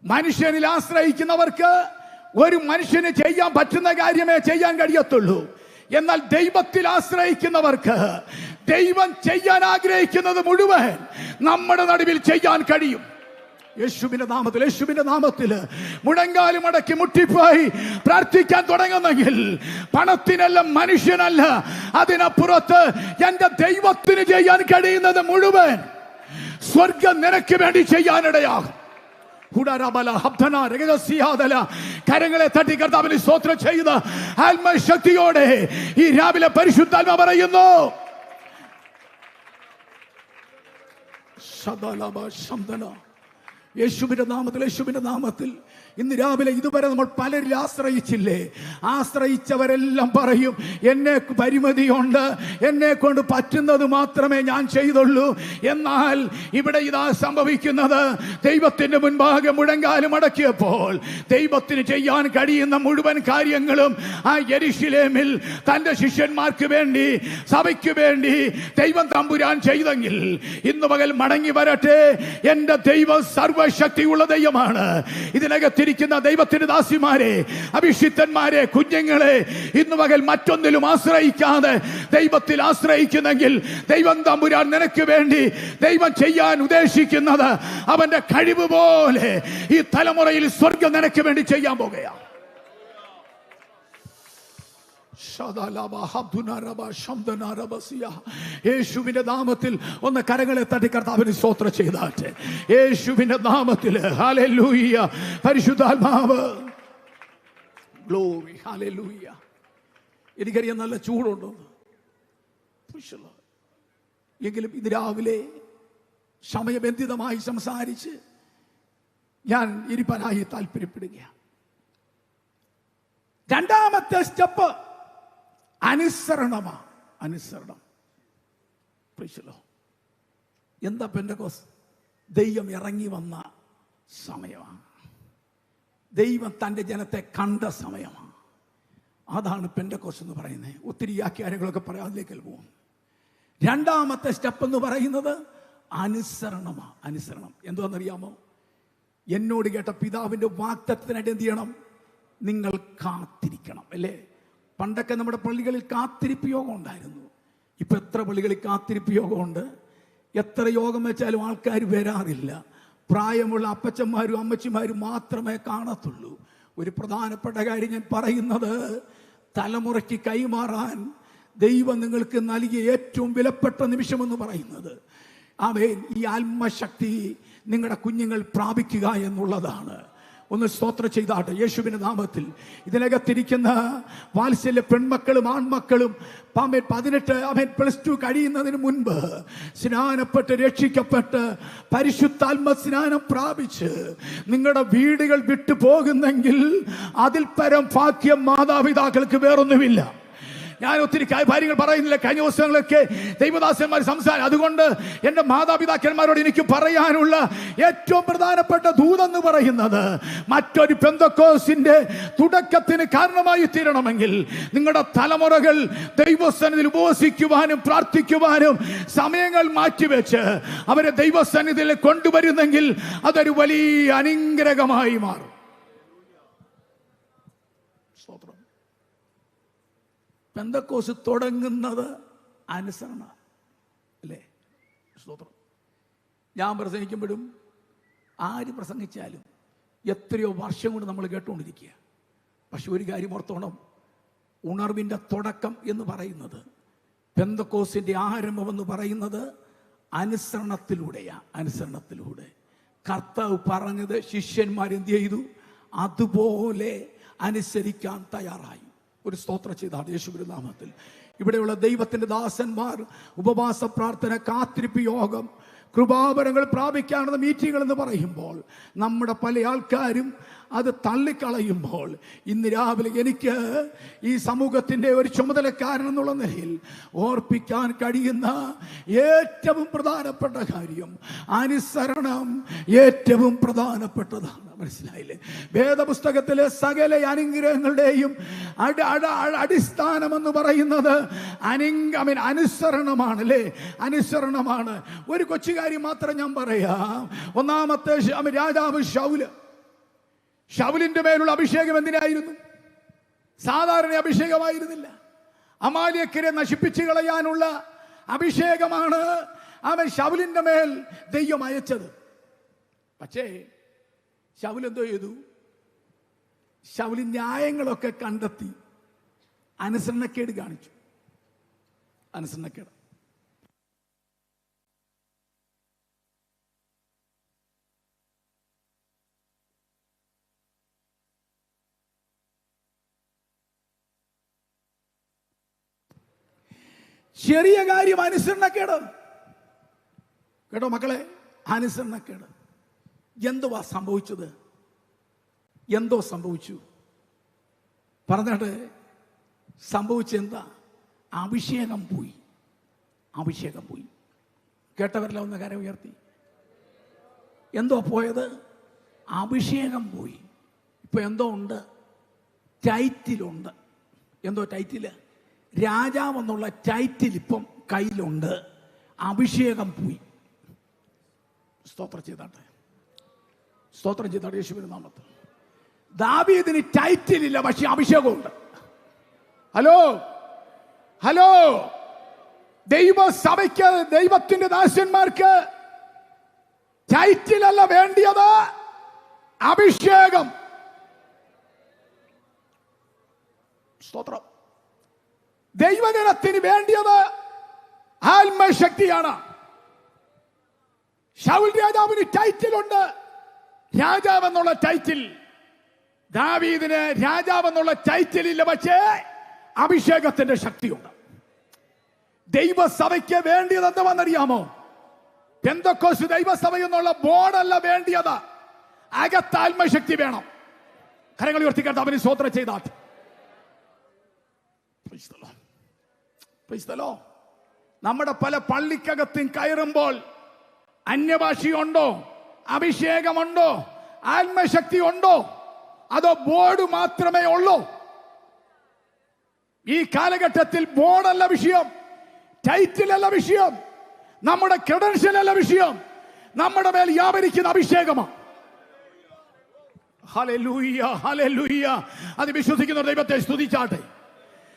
മനുഷ്യനിൽ ആശ്രയിക്കുന്നവർക്ക് ഒരു മനുഷ്യന് ചെയ്യാൻ പറ്റുന്ന കാര്യമേ ചെയ്യാൻ കഴിയത്തുള്ളൂ. എന്നാൽ ദൈവത്തിൽ ആശ്രയിക്കുന്നവർക്ക് ദൈവം ചെയ്യാൻ ആഗ്രഹിക്കുന്നത് മുഴുവൻ നമ്മുടെ നടുവിൽ ചെയ്യാൻ കഴിയും. യേശുവിന്റെ നാമത്തിൽ മുഴങ്കാലും മടക്കി മുട്ടിപ്പോയി പ്രാർത്ഥിക്കാൻ തുടങ്ങുന്നെങ്കിൽ പണത്തിനല്ല, മനുഷ്യനല്ല, അതിനപ്പുറത്ത് എന്റെ ദൈവത്തിന് ചെയ്യാൻ കഴിയുന്നത് മുഴുവൻ സ്വർഗം നിനക്ക് വേണ്ടി ചെയ്യാനിടയാകും. കരങ്ങളെ തട്ടി കർത്താവിന് സ്തോത്രം ചെയ്ത് ആത്മശക്തിയോടെ ഈ രാവിലെ പരിശുദ്ധാത്മ പറയുന്നു, യേശുവിന്റെ നാമത്തിൽ, യേശുവിന്റെ നാമത്തിൽ ഇന്ന് രാവിലെ ഇതുവരെ നമ്മൾ പലരിൽ ആശ്രയിച്ചില്ലേ? ആശ്രയിച്ചവരെല്ലാം പറയും, എന്നെ പരിമിതിയുണ്ട്, എന്നെ കൊണ്ട് പറ്റുന്നത് മാത്രമേ ഞാൻ ചെയ്തുള്ളൂ. എന്നാൽ ഇവിടെ ഇതാ സംഭവിക്കുന്നത്, ദൈവത്തിന്റെ മുൻപാകെ മുഴങ്കാലും അടക്കിയപ്പോൾ ദൈവത്തിന് ചെയ്യാൻ കഴിയുന്ന മുഴുവൻ കാര്യങ്ങളും ആ യെരുശലേമിൽ തന്റെ ശിഷ്യന്മാർക്ക് വേണ്ടി, സഭയ്ക്ക് വേണ്ടി ദൈവം തമ്പുരാൻ ചെയ്തെങ്കിൽ ഇന്ന് പകൽ മടങ്ങി വരട്ടെ. എന്റെ ദൈവം സർവശക്തിയുള്ള ദൈവമാണ്. ഇതിനകത്തിരിക്കുന്ന ദൈവത്തിന്റെ ദാസിമാരെ, അഭിഷിക്തന്മാരെ, കുഞ്ഞുങ്ങളെ ഇന്ന് പകൽ മറ്റൊന്നിലും ആശ്രയിക്കാതെ ദൈവത്തിൽ ആശ്രയിക്കുന്നെങ്കിൽ ദൈവം തമ്പുരാൻ നിനക്ക് വേണ്ടി ദൈവം ചെയ്യാൻ ഉദ്ദേശിക്കുന്നത് അവന്റെ കഴിവ് പോലെ ഈ തലമുറയിൽ സ്വർഗം നിനക്ക് വേണ്ടി ചെയ്യാൻ പോകുകയാണ്. യേശുവിന്റെ നാമത്തിൽ ഒന്ന് കരങ്ങളെ തട്ടി കർത്താവിന് സ്തോത്രം ചെയ്താട്ടെ. യേശുവിന്റെ നാമത്തിൽ ഹല്ലേലൂയ. പരിശുദ്ധാത്മാവ്, ഗ്ലോറി, ഹല്ലേലൂയ. എനിക്കറിയാം നല്ല ചൂടുണ്ടെന്ന്, എങ്കിലും ഇത് രാവിലെ സമയബന്ധിതമായി സംസാരിച്ച് ഞാൻ ഇരിപ്പാനായി താല്പര്യപ്പെടുകയാണ്. രണ്ടാമത്തെ സ്റ്റെപ്പ് അനുസരണമാണ്. അനുസരണം. എന്താ പെന്തക്കോസ്? ദൈവം ഇറങ്ങി വന്ന സമയമാണ്. ദൈവം തൻ്റെ ജനത്തെ കണ്ട സമയമാണ്. അതാണ് പെന്തക്കോസ് എന്ന് പറയുന്നത്. ഒത്തിരി വ്യാഖ്യാനങ്ങളൊക്കെ പറയാം, അതിലേക്ക് പോകും. രണ്ടാമത്തെ സ്റ്റെപ്പ് എന്ന് പറയുന്നത് അനുസരണമാണ്. അനുസരണം എന്തുവാണെന്നറിയാമോ? എന്നോട് കേട്ട പിതാവിൻ്റെ വാഗ്ദത്തത്തിനായിട്ട് എന്ത് ചെയ്യണം? നിങ്ങൾ കാത്തിരിക്കണം, അല്ലേ? പണ്ടൊക്കെ നമ്മുടെ പള്ളികളിൽ കാത്തിരിപ്പ് യോഗം ഉണ്ടായിരുന്നു. ഇപ്പം എത്ര പള്ളികളിൽ കാത്തിരിപ്പ് യോഗമുണ്ട്? എത്ര യോഗം വെച്ചാലും ആൾക്കാർ വരാറില്ല. പ്രായമുള്ള അപ്പച്ചന്മാരും അമ്മച്ചിമാരും മാത്രമേ കാണത്തുള്ളൂ. ഒരു പ്രധാനപ്പെട്ട കാര്യം ഞാൻ പറയുന്നത്, തലമുറയ്ക്ക് കൈമാറാൻ ദൈവം നിങ്ങൾക്ക് നൽകിയ ഏറ്റവും വിലപ്പെട്ട നിമിഷമെന്ന് പറയുന്നത് ആമേൻ, ഈ ആത്മശക്തി നിങ്ങളുടെ കുഞ്ഞുങ്ങൾ പ്രാപിക്കുക എന്നുള്ളതാണ്. ഒന്ന് സ്തോത്രം ചെയ്താട്ടെ യേശുവിന്റെ നാമത്തിൽ. ഇതിനകത്തിരിക്കുന്ന വാത്സല്യ പെൺമക്കളും ആൺമക്കളും 18 +2 കഴിയുന്നതിന് മുൻപ് സ്നാനപ്പെട്ട് രക്ഷിക്കപ്പെട്ട് പരിശുദ്ധാത്മ സ്നാനം പ്രാപിച്ച് നിങ്ങളുടെ വീടുകൾ വിട്ടു പോകുന്നെങ്കിൽ അതിൽ പരം ഭാഗ്യം മാതാപിതാക്കൾക്ക് വേറൊന്നുമില്ല. ഞാൻ ഒത്തിരി കാര്യങ്ങൾ പറയുന്നില്ല. കഴിഞ്ഞ ദിവസങ്ങളൊക്കെ ദൈവദാസന്മാർ സംസാരം. അതുകൊണ്ട് എൻ്റെ മാതാപിതാക്കന്മാരോട് എനിക്ക് പറയാനുള്ള ഏറ്റവും പ്രധാനപ്പെട്ട ദൂതെന്ന് പറയുന്നത്, മറ്റൊരു പെന്തക്കോസിന്റെ തുടക്കത്തിന് കാരണമായി തീരണമെങ്കിൽ നിങ്ങളുടെ തലമുറകൾ ദൈവസന്നിധിയിൽ ഉപവസിക്കുവാനും പ്രാർത്ഥിക്കുവാനും സമയങ്ങൾ മാറ്റിവെച്ച് അവരെ ദൈവസന്നിധിയിൽ കൊണ്ടുവരുന്നെങ്കിൽ അതൊരു വലിയ അനുഗ്രഹമായി മാറും. പെന്തക്കോസ് തുടങ്ങുന്നത് അനുസരണ, അല്ലേ? സ്തോത്രം. ഞാൻ പ്രസംഗിക്കുമ്പോഴും ആര് പ്രസംഗിച്ചാലും എത്രയോ വർഷം കൊണ്ട് നമ്മൾ കേട്ടുകൊണ്ടിരിക്കുക. പക്ഷെ ഒരു കാര്യം ഓർത്തോണം, ഉണർവിൻ്റെ തുടക്കം എന്ന് പറയുന്നത്, പെന്തക്കോസിൻ്റെ ആരംഭം എന്ന് പറയുന്നത് അനുസരണത്തിലൂടെയാണ്. അനുസരണത്തിലൂടെ കർത്താവ് പറഞ്ഞത് ശിഷ്യന്മാരെന്ത് ചെയ്തു? അതുപോലെ അനുസരിക്കാൻ തയ്യാറായി. ഒരു സ്തോത്രം ചെയ്താണ് യേശുവിന്റെ നാമത്തിൽ. ഇവിടെയുള്ള ദൈവത്തിന്റെ ദാസന്മാർ ഉപവാസ പ്രാർത്ഥന, കാത്തിരിപ്പ് യോഗം, കൃപാവരങ്ങൾ പ്രാപിക്കാനുള്ള മീറ്റിങ്ങൾ എന്ന് പറയുമ്പോൾ നമ്മുടെ പല ആൾക്കാരും അത് തള്ളിക്കളയുമ്പോൾ, ഇന്ന് രാവിലെ എനിക്ക് ഈ സമൂഹത്തിൻ്റെ ഒരു ചുമതലക്കാരൻ എന്നുള്ള നിലയിൽ ഓർപ്പിക്കാൻ കഴിയുന്ന ഏറ്റവും പ്രധാനപ്പെട്ട കാര്യം അനുസരണം ഏറ്റവും പ്രധാനപ്പെട്ടതാണ്. മനസ്സിലായില്ലേ? വേദപുസ്തകത്തിലെ സകല അനുഗ്രഹങ്ങളുടെയും അടിസ്ഥാനമെന്ന് പറയുന്നത് അനുസരണമാണ്, അല്ലേ? അനുസരണമാണ്. ഒരു കൊച്ചുകാരി മാത്രം ഞാൻ പറയാം. ഒന്നാമത്തെ രാജാവ് ശൗലിന്റെ മേലുള്ള അഭിഷേകം എന്തിനായിരുന്നു? സാധാരണ അഭിഷേകമായിരുന്നില്ല. അമാലേക്കരെ നശിപ്പിച്ചു കളയാനുള്ള അഭിഷേകമാണ് അവൻ ശൗലിന്റെ മേൽ ദൈവം അയച്ചത്. പക്ഷേ ശൗൽ എന്തോ ചെയ്തു? ശൗൽ ന്യായങ്ങളൊക്കെ കണ്ടെത്തി അനുസരണക്കേട് കാണിച്ചു. അനുസരണക്കേട്. ചെറിയ കാര്യം അനുസരണക്കേട്. കേട്ടോ മക്കളെ, അനുസരണക്കേട്. എന്തുവാ സംഭവിച്ചത്? എന്തോ സംഭവിച്ചു. പറഞ്ഞിട്ട് സംഭവിച്ചെന്താ? അഭിഷേകം പോയി. അഭിഷേകം പോയി. കേട്ടവരെല്ലാം ഒന്ന് കരം ഉയർത്തി. എന്തോ പോയത്? അഭിഷേകം പോയി. ഇപ്പൊ എന്തോ ഉണ്ട്? ടൈറ്റിലുണ്ട്. എന്തോ ടൈറ്റില്? രാജാവെന്നുള്ള ടൈറ്റിൽ ഇപ്പം കയ്യിലുണ്ട്. അഭിഷേകം പോയി. സ്തോത്രം ചെയ്താട്ടെ, സ്തോത്രം ചെയ്താട്ടെ യേശുവിന്റെ നാമത്തിൽ. ദാവീദിന് ടൈറ്റിലില്ല, പക്ഷെ അഭിഷേകമുണ്ട്. ഹലോ ഹലോ, ദൈവസഭയ്ക്ക്, ദൈവത്തിന്റെ ദാസന്മാർക്ക് ടൈറ്റിലല്ല വേണ്ടിയത്, അഭിഷേകം. സ്തോത്രം. ദൈവജനത്തിന് വേണ്ടിയത് ആത്മശക്തിയാണ്. ശൗൽ രാജാവിന് ടൈറ്റിലുണ്ട്, രാജാവെന്നുള്ള ടൈറ്റിൽ. ദാവീദിന് രാജാവെന്നുള്ള ടൈറ്റിൽ ഇല്ല, പക്ഷേ അഭിഷേകത്തിന്റെ ശക്തിയുണ്ട്. ദൈവസഭയ്ക്ക് വേണ്ടിയത് എന്താണെന്നറിയാമോ? പെന്തക്കോസ്ത് ദൈവസഭ എന്നുള്ള ബോർഡല്ല വേണ്ടിയത്, അകത്ത് ആത്മശക്തി വേണം. കരങ്ങൾ ഉയർത്തിക്കാട്ട് അവന് സ്തോത്രം ചെയ്താട്ട്. നമ്മുടെ പല പള്ളിക്കകത്തും കയറുമ്പോൾ അന്യഭാഷയുണ്ടോ, അഭിഷേകമുണ്ടോ, ആത്മശക്തി ഉണ്ടോ, അതോ ബോർഡ് മാത്രമേ ഉള്ളൂ? ഈ കാലഘട്ടത്തിൽ ബോർഡല്ല വിഷയം, ടൈറ്റിലല്ല വിഷയം, നമ്മുടെ ക്രെഡൻഷ്യൽ അല്ല വിഷയം, നമ്മുടെ മേൽ വ്യാപരിക്കുന്ന അഭിഷേകമാണ്. Hallelujah, hallelujah. അത് വിശ്വസിക്കുന്ന ദൈവത്തെ സ്തുതിച്ചാട്ടെ.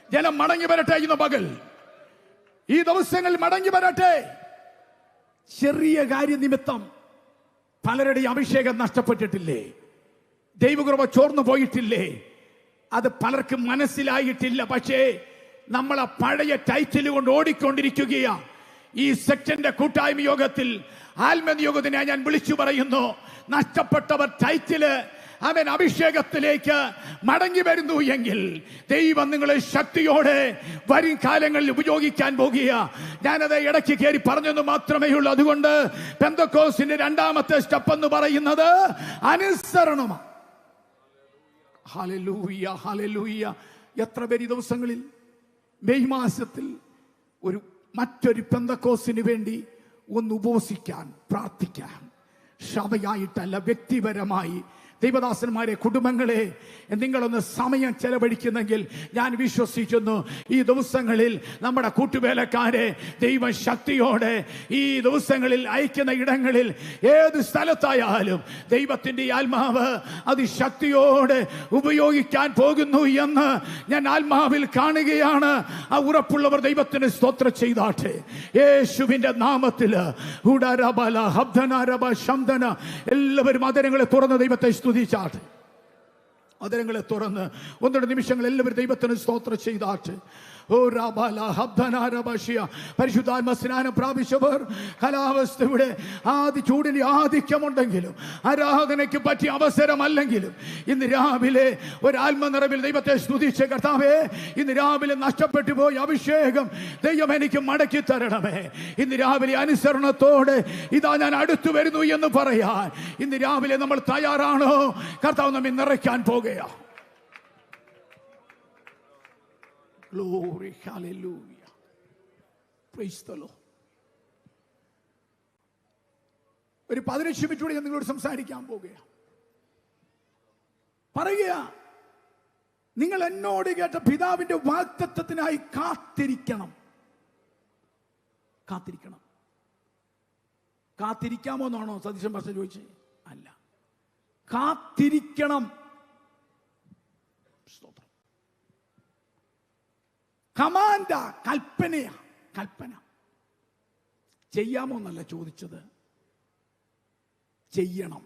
ജനം മടങ്ങി വരട്ടെ. ഇന്ന് പകൽ ഈ ദിവസങ്ങളിൽ മടങ്ങി വരട്ടെ. ചെറിയ കാര്യനിമിത്തം പലരുടെയും അഭിഷേകം നഷ്ടപ്പെട്ടിട്ടില്ലേ? ദൈവകൃപ ചോർന്നു പോയിട്ടില്ലേ? അത് പലർക്കും മനസ്സിലായിട്ടില്ല. പക്ഷേ നമ്മളെ പഴയ ടൈറ്റിൽ കൊണ്ട് ഓടിക്കൊണ്ടിരിക്കുകയാണ്. ഈ സെക്ഷന്റെ കൂട്ടായ്മ യോഗത്തിൽ, ആത്മനിയോഗത്തിനെ ഞാൻ വിളിച്ചു പറയുന്നു, നഷ്ടപ്പെട്ടവർ ടൈറ്റില്, അവൻ അഭിഷേകത്തിലേക്ക് മടങ്ങി വരുന്നു എങ്കിൽ ദൈവം നിങ്ങളെ ശക്തിയോടെ വരും കാലങ്ങളിൽ ഉപയോഗിക്കാൻ പോകുക. ഞാനത് ഇടയ്ക്ക് കയറി പറഞ്ഞെന്ന് മാത്രമേ ഉള്ളൂ. അതുകൊണ്ട് പെന്തക്കോസ്തിന്റെ രണ്ടാമത്തെ സ്റ്റെപ്പ് എന്ന് പറയുന്നത് അനുസരണമാണ്. Hallelujah, hallelujah. എത്ര പേര് ഈ ദിവസങ്ങളിൽ മെയ് മാസത്തിൽ മറ്റൊരു പെന്തക്കോസ്തിന് വേണ്ടി ഒന്ന് ഉപവസിക്കാൻ, പ്രാർത്ഥിക്കാൻ, സഭയായിട്ടല്ല, വ്യക്തിപരമായി ദൈവദാസന്മാരെ, കുടുംബങ്ങളെ നിങ്ങളൊന്ന് സമയം ചെലവഴിക്കുന്നെങ്കിൽ ഞാൻ വിശ്വസിക്കുന്നു ഈ ദിവസങ്ങളിൽ നമ്മുടെ കൂട്ടുവേലക്കാരെ ദൈവ ശക്തിയോടെ ഈ ദിവസങ്ങളിൽ അയക്കുന്ന ഇടങ്ങളിൽ ഏത് സ്ഥലത്തായാലും ദൈവത്തിൻ്റെ ആത്മാവ് അതിശക്തിയോടെ ഉപയോഗിക്കാൻ പോകുന്നു എന്ന് ഞാൻ ആത്മാവിൽ കാണുകയാണ്. ആ ഉറപ്പുള്ളവർ ദൈവത്തിന് സ്തോത്രം ചെയ്താട്ടെ. യേശുവിൻ്റെ നാമത്തിൽ എല്ലാവരും അതരങ്ങളെ തുറന്ന് ദൈവത്തെ സ്തുതിച്ചാട്ടെ. അതരങ്ങളെ തുറന്ന് ഒന്നിട നിമിഷങ്ങൾ എല്ലാവരും ദൈവത്തിന് സ്തോത്രം ചെയ്താട്ടെ. പരിശുദ്ധാത്മ സ്നാനം പ്രാപിച്ചവർ കാലാവസ്ഥയുടെ ചൂടിന്റെ ആധിക്യമുണ്ടെങ്കിലും ആരാധനയ്ക്ക് പറ്റിയ അവസരമല്ലെങ്കിലും ഇന്ന് രാവിലെ ഒരു ആത്മനിറവിൽ ദൈവത്തെ സ്തുതിച്ച്, കർത്താവേ, ഇന്ന് രാവിലെ നഷ്ടപ്പെട്ടു പോയ അഭിഷേകം ദൈവം എനിക്ക് മടക്കി തരണമേ. ഇന്ന് രാവിലെ അനുസരണത്തോടെ ഇതാ ഞാൻ അടുത്തു വരുന്നു എന്ന് പറയാൻ ഇന്ന് രാവിലെ നമ്മൾ തയ്യാറാണോ? കർത്താവ് നമ്മെ നിറയ്ക്കാൻ പോകുക. Glory, hallelujah. Praise the Lord. ഒരു 15 മിനിറ്റ് കൂടി ഞാൻ നിങ്ങളോട് സംസാരിക്കാൻ പോകുക. പറയുക, നിങ്ങൾ എന്നോട് കേട്ട പിതാവിന്റെ വാഗ്ദത്തത്തിനായി കാത്തിരിക്കണം. കാത്തിരിക്കണം. കാത്തിരിക്കാമോ എന്നാണോ സതീശൻ ഭാഷ ചോദിച്ചത്? അല്ല, കാത്തിരിക്കണം. കമാൻഡ, കൽപ്പനയാ. കൽപ്പന. ചെയ്യാമോ എന്നല്ല ചോദിച്ചത്, ചെയ്യണം.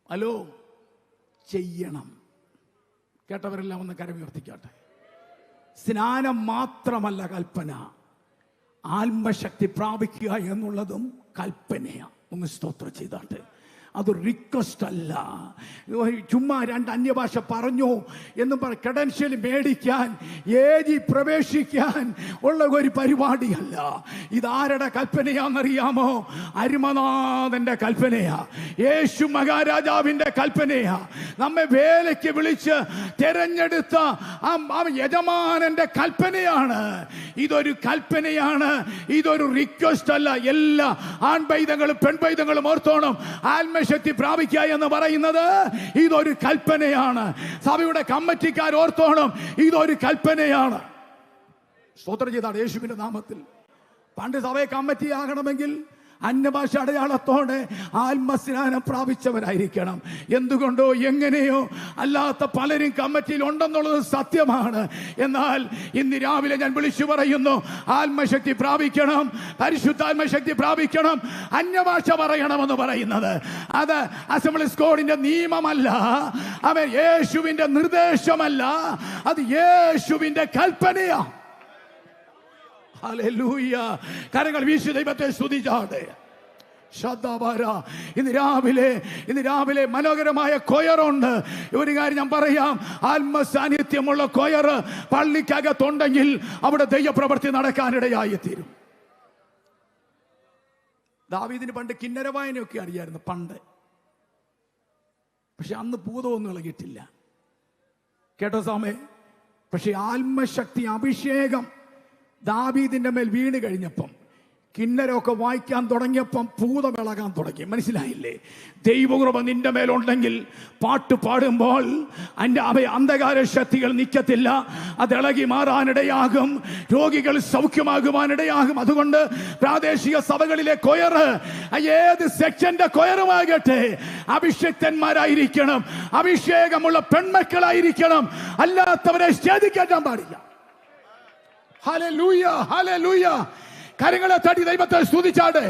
ഹലോ, ചെയ്യണം. കേട്ടവരെല്ലാം ഒന്ന് കരമുയർത്തിക്കാട്ടെ. സ്നാനം മാത്രമല്ല കൽപ്പന, ആത്മശക്തി പ്രാപിക്കുക എന്നുള്ളതും കൽപ്പനയാണ്. ഒന്ന് സ്തോത്രം ചെയ്താട്ടെ. അത് റിക്വസ്റ്റ് അല്ല. ചുമ്മാ രണ്ട് അന്യഭാഷ പറഞ്ഞു എന്നും ക്രെഡൻഷ്യൽ മേടിക്കാൻ ഏജി പ്രവേശിക്കാൻ ഉള്ള ഒരു പരിപാടിയല്ല. ഇതാരുടെ കൽപ്പനയാണെന്നറിയാമോ? അരുമനാഥന്റെ കൽപ്പനയാ, യേശു മഹാരാജാവിന്റെ കൽപ്പനയാ. നമ്മെ വേലയ്ക്ക് വിളിച്ച് തെരഞ്ഞെടുത്ത ആ യജമാനന്റെ കൽപ്പനയാണ്. ഇതൊരു കൽപ്പനയാണ്, ഇതൊരു റിക്വസ്റ്റ് അല്ല. എല്ലാ ആൺപൈതങ്ങളും പെൺപൈതങ്ങളും ഓർത്തോണം, ആത്മശക്തി പ്രാപിക്കുക എന്ന് പറയുന്നത് ഇതൊരു കൽപ്പനയാണ്. സഭയുടെ കമ്മിറ്റിക്കാർ ഓർത്തോണം, ഇതൊരു കൽപ്പനയാണ്. സ്തോത്രം ചെയ്താണ് യേശുവിന്റെ നാമത്തിൽ. പണ്ട് സഭയെ കമ്മിറ്റി ആകണമെങ്കിൽ അന്യഭാഷ അടയാളത്തോടെ ആത്മസ്നാനം പ്രാപിച്ചവരായിരിക്കണം. എന്തുകൊണ്ടോ എങ്ങനെയോ അല്ലാത്ത പലരും കമ്മിറ്റിയിൽ ഉണ്ടെന്നുള്ളത് സത്യമാണ്. എന്നാൽ ഇന്ന് രാവിലെ ഞാൻ വിളിച്ചു പറയുന്നു, ആത്മശക്തി പ്രാപിക്കണം, പരിശുദ്ധാത്മശക്തി പ്രാപിക്കണം, അന്യഭാഷ പറയണമെന്ന് പറയുന്നത് അത് അസംബ്ലീസ് കോഡിന്റെ നിയമമല്ല, അവൻ യേശുവിന്റെ നിർദ്ദേശമല്ല, അത് യേശുവിന്റെ കൽപ്പനയാ. ഹല്ലേലൂയ. കരങ്ങൾ വീശി ദൈവത്തെ സ്തുതിച്ചാട്ടെ. ഇന്ന് രാവിലെ മനോഹരമായ കൊയറുണ്ട്. ഒരു കാര്യം ഞാൻ പറയാം, ആത്മസാന്നിധ്യമുള്ള കൊയർ പള്ളിക്കകത്തുണ്ടെങ്കിൽ അവിടെ ദൈവപ്രവൃത്തി നടക്കാനിടയായി തീരും. ദാവീദിന് പണ്ട് കിന്നര വായനയൊക്കെ അറിയായിരുന്നു പണ്ട്, പക്ഷെ അന്ന് ഭൂതമൊന്നും ഇളകിയിട്ടില്ല. കേട്ടോ സാമേ? പക്ഷെ ആത്മശക്തി അഭിഷേകം ദാവീദിന്റെ മേൽ വീണ് കഴിഞ്ഞപ്പം, കിന്നരമൊക്കെ വായിക്കാൻ തുടങ്ങിയപ്പം ഭൂതം ഇളകാൻ തുടങ്ങി. മനസ്സിലായില്ലേ? ദൈവകൃപ നിന്റെ മേലുണ്ടെങ്കിൽ പാട്ട് പാടുമ്പോൾ അന്ധകാര ശക്തികൾ നിൽക്കത്തില്ല, അത് ഇളകി മാറാനിടയാകും, രോഗികൾ സൗഖ്യമാകുവാനിടയാകും. അതുകൊണ്ട് പ്രാദേശിക സഭകളിലെ കൊയർ ഏത് സെക്ഷന്റെ കൊയറുമാകട്ടെ അഭിഷക്തന്മാരായിരിക്കണം, അഭിഷേകമുള്ള പെൺമക്കളായിരിക്കണം, അല്ലാത്തവരെ ഛേദിക്കാൻ പാടില്ല. Hallelujah, hallelujah. കരങ്ങളെ തട്ടി ദൈവത്തെ സ്തുതിച്ചാട്ടെ.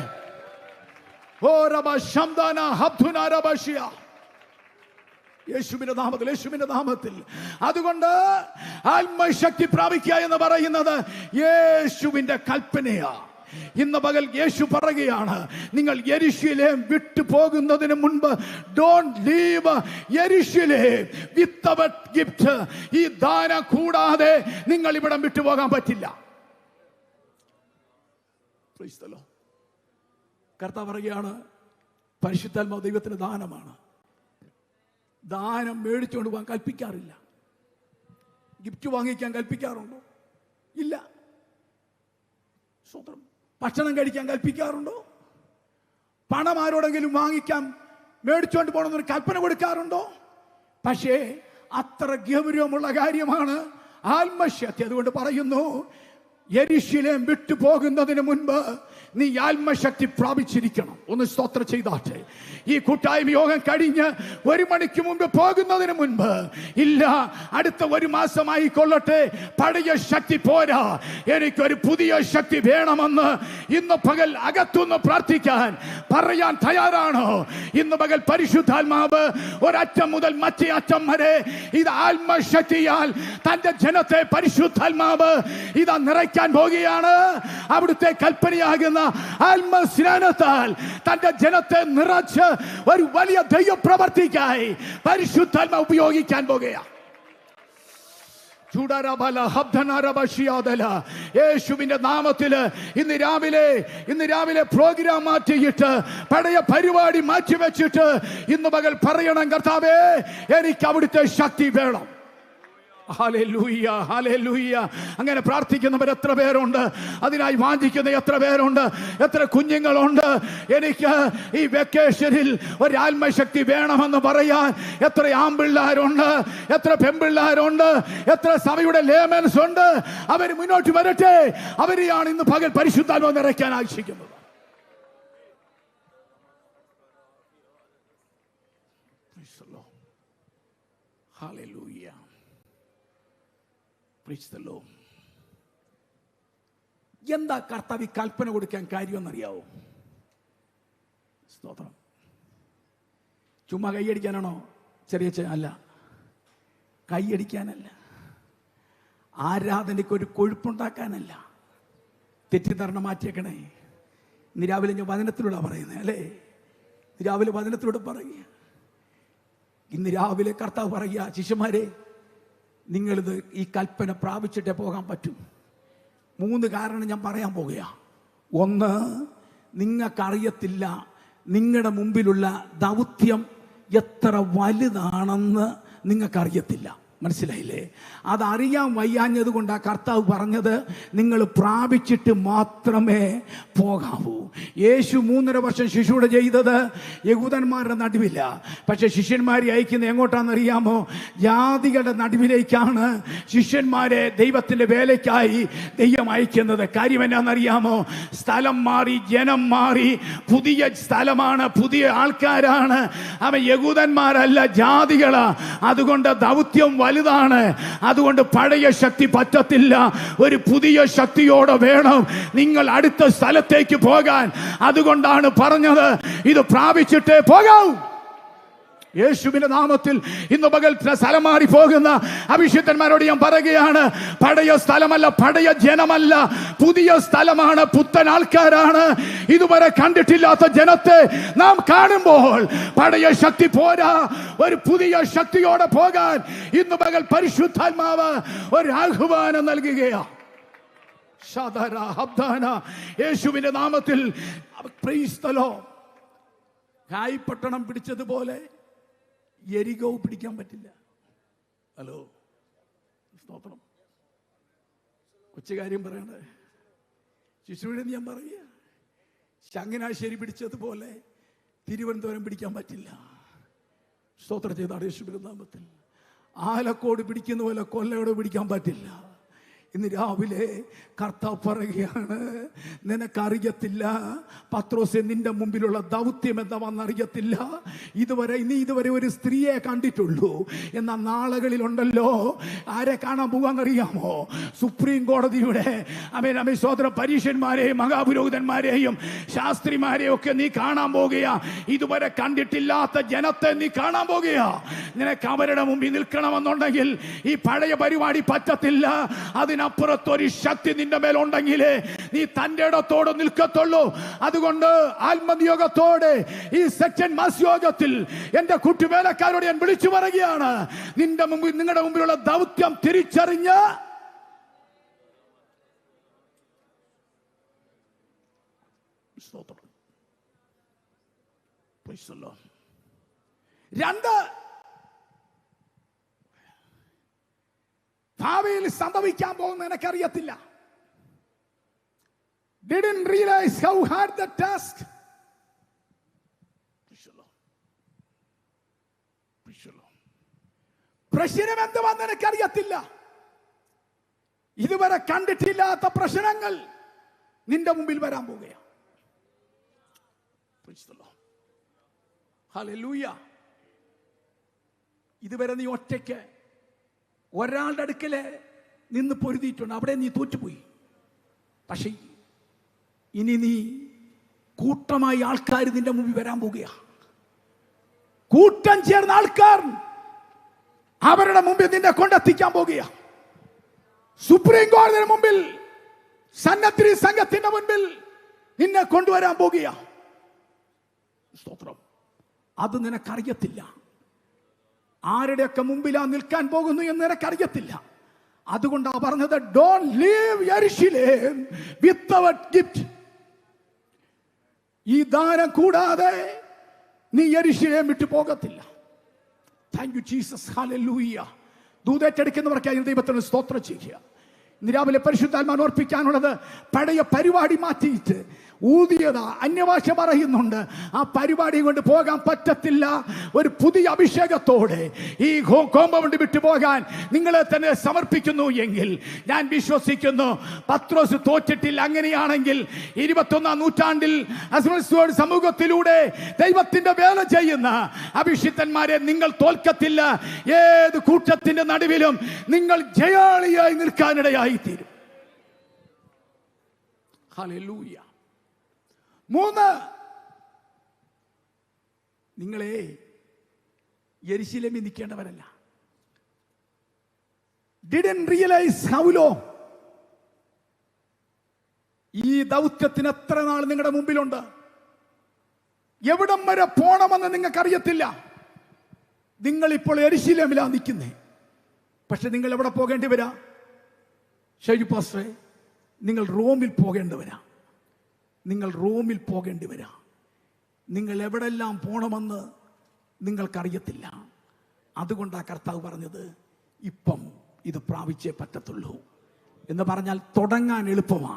ഓ റബ ശംദാന ഹബ്ദുന റബശിയ. യേശുവിന്റെ നാമത്തിൽ, യേശുവിന്റെ നാമത്തിൽ. അതുകൊണ്ട് ആത്മശക്തി പ്രാപിക്കുക എന്ന് പറയുന്നത് യേശുവിന്റെ കൽപ്പനയാ. ഇന്ന് പകൽ യേശു പറയുകയാണ്, നിങ്ങൾ യെരുശലേം വിട്ടു പോകുന്നതിന് മുൻപ് don't leave Jerusalem without gift. ഈ ദാനം കൂടാതെ നിങ്ങൾ ഇവിടെ വിട്ടുപോകാൻ പറ്റില്ല. കർത്താവ് പറയുകയാണ്, പരിശുദ്ധാത്മാവ് ദൈവത്തിന് ദാനമാണ്. ദാനം മേടിച്ചുകൊണ്ട് പോകാൻ കൽപ്പിക്കാറില്ല. ഗിഫ്റ്റ് വാങ്ങിക്കാൻ കൽപ്പിക്കാറുണ്ടോ? ഇല്ല. സ്വന്തം ഭക്ഷണം കഴിക്കാൻ കൽപ്പിക്കാറുണ്ടോ? പണം ആരോടെങ്കിലും വാങ്ങിക്കാൻ മേടിച്ചുകൊണ്ട് പോകണമെന്നൊരു കൽപ്പന കൊടുക്കാറുണ്ടോ? പക്ഷേ അത്ര ഗൗരവമുള്ള കാര്യമാണ് ആത്മശക്തി. അതുകൊണ്ട് പറയുന്നു, യെരുശലേം വിട്ടു പോകുന്നതിന് മുൻപ് നീ ആത്മശക്തി പ്രാപിച്ചിരിക്കണം. ഒന്ന് സ്തോത്രം ചെയ്താട്ടെ. ഈ കൂട്ടായ്മ യോഗം കഴിഞ്ഞ് 1 മണിക്ക് മുൻപ് പോകുന്നതിന് മുൻപ്, ഇല്ല അടുത്ത 1 മാസമായി കൊള്ളട്ടെ, പഴയ ശക്തി പോരാ, എനിക്കൊരു പുതിയ ശക്തി വേണമെന്ന് ഇന്ന് പകൽ അകത്തുനിന്ന് പ്രാർത്ഥിക്കാൻ പറയാൻ തയ്യാറാണോ? ഇന്ന് പകൽ പരിശുദ്ധാത്മാവ് ഒരറ്റം മുതൽ മറ്റേ അറ്റം വരെ ഇത് ആത്മശക്തിയാൽ തന്റെ ജനത്തെ പരിശുദ്ധാത്മാവ് ഇതാ നിറയ്ക്കാൻ പോകുകയാണ്. അവിടുത്തെ കൽപ്പനയാകുന്ന ആത്മസ്നാനത്താൽ തന്റെ ജനത്തെ നിറച്ച് ഒരു വലിയ ദൈവപ്രവൃത്തിക്കായി പരിശുദ്ധാത്മാവ് ഉപയോഗിക്കാൻ പോകുകയാണ്. യേശുവിന്റെ നാമത്തില് ഇന്ന് രാവിലെ പ്രോഗ്രാം മാറ്റിയിട്ട് പഴയ പരിപാടി മാറ്റിവെച്ചിട്ട് ഇന്ന് പകൽ പറയണം, കർത്താവേ എനിക്ക് അവിടുത്തെ ശക്തി വേണം. Hallelujah, hallelujah. അങ്ങനെ പ്രാർത്ഥിക്കുന്നവർ എത്ര പേരുണ്ട്? അതിനായി വാഞ്ചിക്കുന്ന എത്ര പേരുണ്ട്? എത്ര കുഞ്ഞുങ്ങളുണ്ട്? എനിക്ക് ഈ വെക്കേഷനിൽ ഒരു ആത്മശക്തി വേണമെന്ന് പറയാൻ എത്ര ആൺപിള്ളാരുണ്ട്, എത്ര പെൺപിള്ളാരുണ്ട്, എത്ര സഭയുടെ ലേമൻസ് ഉണ്ട്? അവർ മുന്നോട്ട് വരട്ടെ. അവരെയാണ് ഇന്ന് പകൽ പരിശുദ്ധാത്മാവ് നിറയ്ക്കാൻ ആവശ്യിക്കുന്നത്. ഹല്ലേലൂയ. എന്താ കർത്താവ് കൽപ്പന കൊടുക്കാൻ കാര്യമെന്നറിയാവോ? സ്തോത്രം. ചുമ്മാ കൈയടിക്കാനാണോ? അല്ല, കൈയടിക്കാനല്ല, ആരാധനയ്ക്ക് ഒരു കൊഴുപ്പുണ്ടാക്കാനല്ല. തെറ്റിദ്ധാരണ മാറ്റിയേക്കണേ. ഇന്ന് രാവിലെ ഞാൻ വചനത്തിലൂടെ പറയുന്നത് അല്ലേ? രാവിലെ വചനത്തിലൂടെ പറയുക. ഇന്ന് രാവിലെ കർത്താവ് പറയുക, ശിഷ്യന്മാരെ, നിങ്ങളിത് ഈ കൽപ്പന പ്രാപിച്ചിട്ടേ പോകാൻ പറ്റും. 3 കാരണം ഞാൻ പറയാൻ പോകുക. ഒന്ന്, നിങ്ങൾക്കറിയത്തില്ല നിങ്ങളുടെ മുമ്പിലുള്ള ദൗത്യം എത്ര വലുതാണെന്ന് നിങ്ങൾക്കറിയത്തില്ല. മനസ്സിലായില്ലേ? അതറിയാൻ വയ്യാഞ്ഞത് കൊണ്ടാണ് കർത്താവ് പറഞ്ഞത് നിങ്ങൾ പ്രാപിച്ചിട്ട് മാത്രമേ പോകാവൂ. യേശു 3.5 വർഷം ശുശ്രൂഷ ചെയ്തത് യഹൂദന്മാരുടെ നടുവില്ല. പക്ഷെ ശിഷ്യന്മാരെ അയക്കുന്നത് എങ്ങോട്ടാണെന്നറിയാമോ? ജാതികളുടെ നടുവിലേക്കാണ് ശിഷ്യന്മാരെ ദൈവത്തിൻ്റെ വേലയ്ക്കായി ദൈവം അയക്കുന്നത്. കാര്യം എന്നാണെന്നറിയാമോ? സ്ഥലം മാറി, ജനം മാറി, പുതിയ സ്ഥലമാണ്, പുതിയ ആൾക്കാരാണ്. അവൻ യഹൂദന്മാരല്ല, ജാതികളാ. അതുകൊണ്ട് ദൗത്യം വലുതാണ്. അതുകൊണ്ട് പഴയ ശക്തി പറ്റത്തില്ല. ഒരു പുതിയ ശക്തിയോടെ വേണം നിങ്ങൾ അടുത്ത സ്ഥലത്തേക്ക് പോകാൻ. അതുകൊണ്ടാണ് പറഞ്ഞത് ഇത് പ്രാപിച്ചിട്ടേ പോകാവൂ. യേശുവിന്റെ നാമത്തിൽ ഇന്ന് പകൽ സ്ഥലം മാറി പോകുന്ന അഭിഷിക്തന്മാരോട് ഞാൻ പറയുകയാണ്, പഴയ സ്ഥലമല്ല, പഴയ ജനമല്ല, പുതിയ സ്ഥലമാണ്, പുത്തൻ ആൾക്കാരാണ്. ഇതുവരെ കണ്ടിട്ടില്ലാത്ത ജനത്തെ നാം കാണുമ്പോൾ പഴയ ശക്തി പോരാ, ഒരു പുതിയ ശക്തിയോടെ പോകാൻ ഇന്ന് പകൽ പരിശുദ്ധാത്മാവ് ഒരു ആഹ്വാനം നൽകുകയാണ്. യേശുവിന്റെ നാമത്തിൽ പട്ടണം പിടിച്ചതുപോലെ യെരികോ പിടിക്കാൻ പറ്റില്ല. ഹലോ, സ്തോത്രം. കൊച്ചുകാര്യം പറയണേ, ശിശുവിനെ ഞാൻ പറയുക, ചങ്ങനാശ്ശേരി പിടിച്ചതുപോലെ തിരുവനന്തപുരം പിടിക്കാൻ പറ്റില്ല. സ്തോത്രം ചെയ്താണ് യേശുവിന്റെ നാമത്തിൽ. ആലക്കോട് പിടിക്കുന്ന പോലെ കൊല്ലയോട് പിടിക്കാൻ പറ്റില്ല. ഇന്ന് രാവിലെ കർത്താവ് പറയുകയാണ്, നിനക്കറിയത്തില്ല പത്രോസേ, നിന്റെ മുമ്പിലുള്ള ദൗത്യം എന്താണെന്നറിയത്തില്ല. നീ ഇതുവരെ ഒരു സ്ത്രീയെ കണ്ടിട്ടുള്ളൂ. എന്നാൽ നാളുകളിലുണ്ടല്ലോ ആരെ കാണാൻ പോകാന്നറിയാമോ? സുപ്രീം കോടതിയുടെ സോദര പരീക്ഷന്മാരെയും മഹാപുരോഹിതന്മാരെയും ശാസ്ത്രിമാരെയും ഒക്കെ നീ കാണാൻ പോകുക. ഇതുവരെ കണ്ടിട്ടില്ലാത്ത ജനത്തെ നീ കാണാൻ പോകുക. നിനക്ക് അവരുടെ മുമ്പിൽ നിൽക്കണമെന്നുണ്ടെങ്കിൽ ഈ പഴയ പരിപാടി പറ്റത്തില്ല. അതിനപ്പുറത്തൊരു ശക്തി നിന്റെ മേലുണ്ടെങ്കിലേ നീ തന്റെ ഇടത്തോടെ നിൽക്കത്തുള്ളൂ. അതുകൊണ്ട് ആത്മനിയോഗത്തോടെ ഈ സെക്ഷൻ മാസ് യോഗത്തിൽ എന്റെ കുട്ടിവേലക്കാരോട് ഞാൻ വിളിച്ചു പറയുകയാണ്, നിങ്ങളുടെ മുമ്പിലുള്ള ദൗത്യം തിരിച്ചറിഞ്ഞ് രണ്ട്, ഭാവിയിൽ സംഭവിക്കാൻ പോകുന്ന എനിക്കറിയത്തില്ല. Didn't realize how hard the task. പ്രശ്നം എന്തുവെന്ന് എനിക്കറിയത്തില്ല. ഇതുവരെ കണ്ടിട്ടില്ലാത്ത പ്രശ്നങ്ങൾ നിന്റെ മുമ്പിൽ വരാൻ പോവുകയാണ്. ഹല്ലേലൂയ. ഇതുവരെ നീ ഒറ്റയ്ക്ക് ഒരാളുടെ അടുക്കല് നിന്ന് പൊരുതിയിട്ടുണ്ട്, അവിടെ നീ തോറ്റുപോയി. പക്ഷേ ഇനി നീ കൂട്ടമായി ആൾക്കാർ നിന്റെ മുമ്പിൽ വരാൻ പോവുകയാണ്. കൂട്ടം ചേർന്ന ആൾക്കാർ അവരുടെ മുമ്പിൽ നിന്നെ കൊണ്ടെത്തിക്കാൻ പോകുക. സുപ്രീം കോടതിയുടെ മുമ്പിൽ, സന്നദ്ധി സംഘത്തിന്റെ മുൻപിൽ നിന്നെ കൊണ്ടുവരാൻ പോകുക. സ്തോത്രം. അത് നിനക്കറിയത്തില്ല. ആരുടെയൊക്കെ മുമ്പിലാ നിൽക്കാൻ പോകുന്നു എന്ന് നിനക്കറിയത്തില്ല. അതുകൊണ്ടാ പറഞ്ഞത്, don't leave Jerusalem without gift. ഈ ദാനം കൂടാതെ നീ യെരുശലേം വിട്ടു പോകത്തില്ല. Thank you Jesus. ഹല്ലേലൂയ. ദൂതേറ്റെടുക്കുന്നവർക്കായി ദൈവത്തിന് സ്തോത്രം ചെയ്യുക. ഇന്ന് രാവിലെ പരിശുദ്ധാത്മാവിനെ ഓർപ്പിക്കാനുള്ളത്, പഴയ പരിപാടി മാറ്റിയിട്ട് ഊതിയത അന്യഭാഷ പറയുന്നുണ്ട്. ആ പരിപാടി കൊണ്ട് പോകാൻ പറ്റത്തില്ല. ഒരു പുതിയ അഭിഷേകത്തോടെ ഈ കോമ്പൗണ്ട് വിട്ടു പോകാൻ നിങ്ങളെ തന്നെ സമർപ്പിക്കുന്നു എങ്കിൽ ഞാൻ വിശ്വസിക്കുന്നു പത്രോസ് തോറ്റിട്ടില്ല. അങ്ങനെയാണെങ്കിൽ 21ാം നൂറ്റാണ്ടിൽ സമൂഹത്തിലൂടെ ദൈവത്തിന്റെ വേല ചെയ്യുന്ന അഭിഷിക്തന്മാരെ നിങ്ങൾ തോൽക്കത്തില്ല. ഏത് കൂട്ടത്തിന്റെ നടുവിലും നിങ്ങൾ ജയാളിയായി നിൽക്കാനിടയായി തീരും. ഹല്ലേലൂയ. 3, നിങ്ങളെ യെരുശലേമിൽ നിൽക്കേണ്ടവരല്ല. Didn't realize how long. ഈ ദൗത്യത്തിന് എത്ര നാൾ നിങ്ങളുടെ മുമ്പിലുണ്ട്. എവിടം വരെ പോണമെന്ന് നിങ്ങൾക്കറിയത്തില്ല. നിങ്ങളിപ്പോൾ യെരുശലേമിലാ നിൽക്കുന്നേ, പക്ഷെ നിങ്ങൾ എവിടെ പോകേണ്ടി വരാ? ഷൈജു പാസ്റ്ററെ, നിങ്ങൾ റോമിൽ പോകേണ്ടവരാ. നിങ്ങൾ റോമിൽ പോകേണ്ടി വരാ. നിങ്ങൾ എവിടെല്ലാം പോണമെന്ന് നിങ്ങൾക്കറിയത്തില്ല. അതുകൊണ്ടാണ് കർത്താവ് പറഞ്ഞത് ഇപ്പം ഇത് പ്രാപിച്ചേ പറ്റത്തുള്ളൂ എന്ന് പറഞ്ഞാൽ തുടങ്ങാൻ എളുപ്പമാ,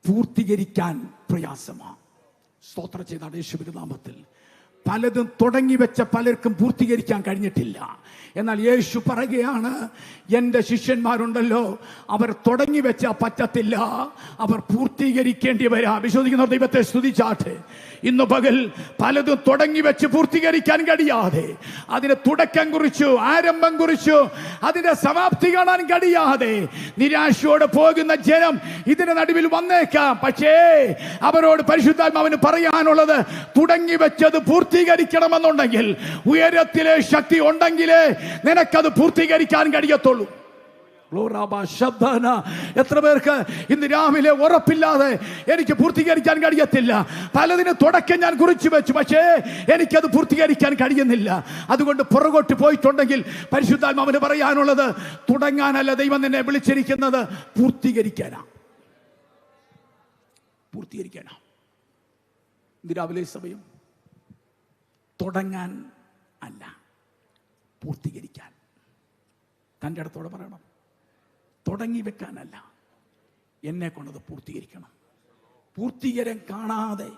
പൂർത്തീകരിക്കാൻ പ്രയാസമാ. സ്തോത്രം ചെയ്താണ് യേശുവിന്റെ നാമത്തിൽ. പലതും തുടങ്ങി വെച്ച പലർക്കും പൂർത്തീകരിക്കാൻ കഴിഞ്ഞിട്ടില്ല. എന്നാൽ യേശു പറയുകയാണ്, എൻ്റെ ശിഷ്യന്മാരുണ്ടല്ലോ, അവർ തുടങ്ങി വെച്ചാൽ പറ്റത്തില്ല, അവർ പൂർത്തീകരിക്കേണ്ടി വരാ. വിശ്വസിക്കുന്ന ദൈവത്തെ സ്തുതിച്ചാട്ടെ. ഇന്ന് പകൽ പലതും തുടങ്ങി വെച്ച് പൂർത്തീകരിക്കാൻ കഴിയാതെ, അതിന് തുടക്കം കുറിച്ചു, ആരംഭം കുറിച്ചു, അതിന്റെ സമാപ്തി കാണാൻ കഴിയാതെ നിരാശയോടെ പോകുന്ന ജനം ഇതിന്റെ നടുവിൽ വന്നേക്കാം. പക്ഷേ അവരോട് പരിശുദ്ധാത്മാവിന് പറയാനുള്ളത്, തുടങ്ങി വെച്ചത് പൂർത്തീകരിക്കണമെന്നുണ്ടെങ്കിൽ, ഉയരത്തിലെ ശക്തി ഉണ്ടെങ്കിലേ നിനക്കത് പൂർത്തീകരിക്കാൻ കഴിയത്തുള്ളൂ. എത്ര പേർക്ക് ഇന്ന് രാവിലെ ഉറപ്പില്ലാതെ എനിക്ക് പൂർത്തീകരിക്കാൻ കഴിയത്തില്ല, പലതിന് തുടക്കം ഞാൻ കുറിച്ചു വെച്ചു, പക്ഷേ എനിക്കത് പൂർത്തീകരിക്കാൻ കഴിയുന്നില്ല. അതുകൊണ്ട് പുറകോട്ട് പോയിട്ടുണ്ടെങ്കിൽ പരിശുദ്ധാത്മാവിന് പറയാനുള്ളത്, തുടങ്ങാനല്ല ദൈവം നിന്നെ വിളിച്ചിരിക്കുന്നത്, പൂർത്തീകരിക്കാനാ. ഇന്ന് രാവിലെ സമയം തുടങ്ങാൻ അല്ല, പൂർത്തീകരിക്കാൻ. തൻ്റെ അടുത്തോടെ പറയണം, തുടങ്ങി വെക്കാനല്ല, എന്നെ കൊണ്ടത് പൂർത്തീകരിക്കണം. പൂർത്തീകരണം കാണാതെ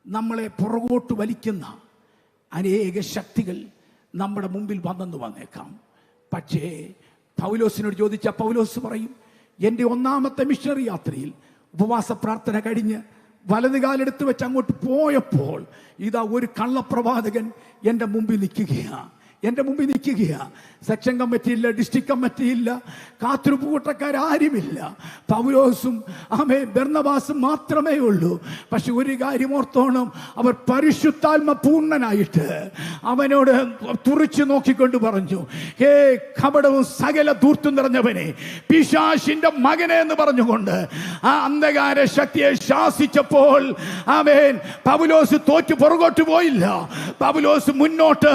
നമ്മളെ പുറകോട്ട് വലിക്കുന്ന അനേക ശക്തികൾ നമ്മുടെ മുമ്പിൽ വന്നേക്കാം. പക്ഷേ പൗലോസിനോട് ചോദിച്ച പൗലോസ് പറയും, എൻ്റെ ഒന്നാമത്തെ മിഷണറി യാത്രയിൽ ഉപവാസ പ്രാർത്ഥന കഴിഞ്ഞ് വലതുകാലെടുത്ത് വെച്ച് അങ്ങോട്ട് പോയപ്പോൾ ഇതാ ഒരു കള്ളപ്രവാചകൻ എൻ്റെ മുമ്പിൽ നിൽക്കുകയാണ്. സെക്ഷൻ കമ്മിറ്റിയില്ല, ഡിസ്ട്രിക്ട് കമ്മിറ്റിയില്ല, കാത്തിരിപ്പ് കൂട്ടക്കാരും പൗലോസും ബർന്നബാസും മാത്രമേ ഉള്ളൂ. പക്ഷെ ഒരു കാര്യം ഓർത്തോണം, അവർ പരിശുദ്ധാത്മ പൂർണ്ണനായിട്ട് അവനോട് തുറിച്ചു നോക്കിക്കൊണ്ട് പറഞ്ഞു, ഹേ കപടവും സകല ധൂർത്തും നിറഞ്ഞവനെ, പിശാചിന്റെ മകനെ എന്ന് പറഞ്ഞുകൊണ്ട് ആ അന്ധകാര ശക്തിയെ ശാസിച്ചപ്പോൾ പൗലോസ് തോറ്റു പുറകോട്ട് പോയില്ല. പൗലോസ് മുന്നോട്ട്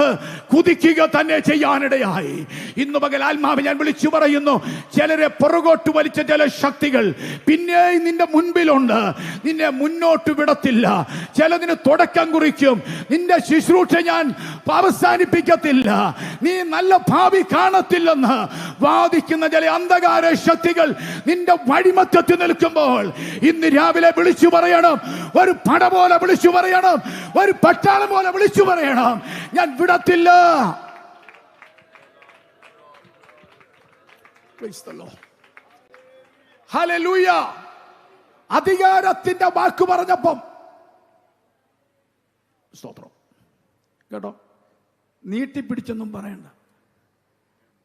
കുതിക്കുക തന്നെ ചെയ്യാനിടയായി. ഇന്ന് പകൽ ആത്മാവ് ഞാൻ വിളിച്ചു പറയുന്നു, ചിലരെ പുറകോട്ട് വലിച്ച ചില ശക്തികൾ പിന്നെ നിന്റെ മുൻപിലുണ്ട്, നിന്നെ മുന്നോട്ട് വിടത്തില്ല. ചിലതിന് തുടക്കം കുറിക്കും, നിന്റെ ശുശ്രൂഷ ഞാൻ അവസാനിപ്പിക്കത്തില്ല, നീ നല്ല ഭാവി കാണത്തില്ലെന്ന് വാദിക്കുന്ന ചില അന്ധകാര ശക്തികൾ നിന്റെ വഴിമധ്യത്തിൽ നിൽക്കുമ്പോൾ ഇന്ന് രാവിലെ വിളിച്ചു പറയണം, ഒരു പട പോലെ വിളിച്ചു പറയണം, ഒരു പട്ടാളം പോലെ വിളിച്ചു പറയണം, ഞാൻ വിടത്തില്ല. ഹല്ലേലൂയ. അധികാരത്തിന്റെ വാക്ക് പറഞ്ഞപ്പം സ്തോത്രം കേട്ടോ, നീട്ടിപ്പിടിച്ചൊന്നും പറയണ്ട.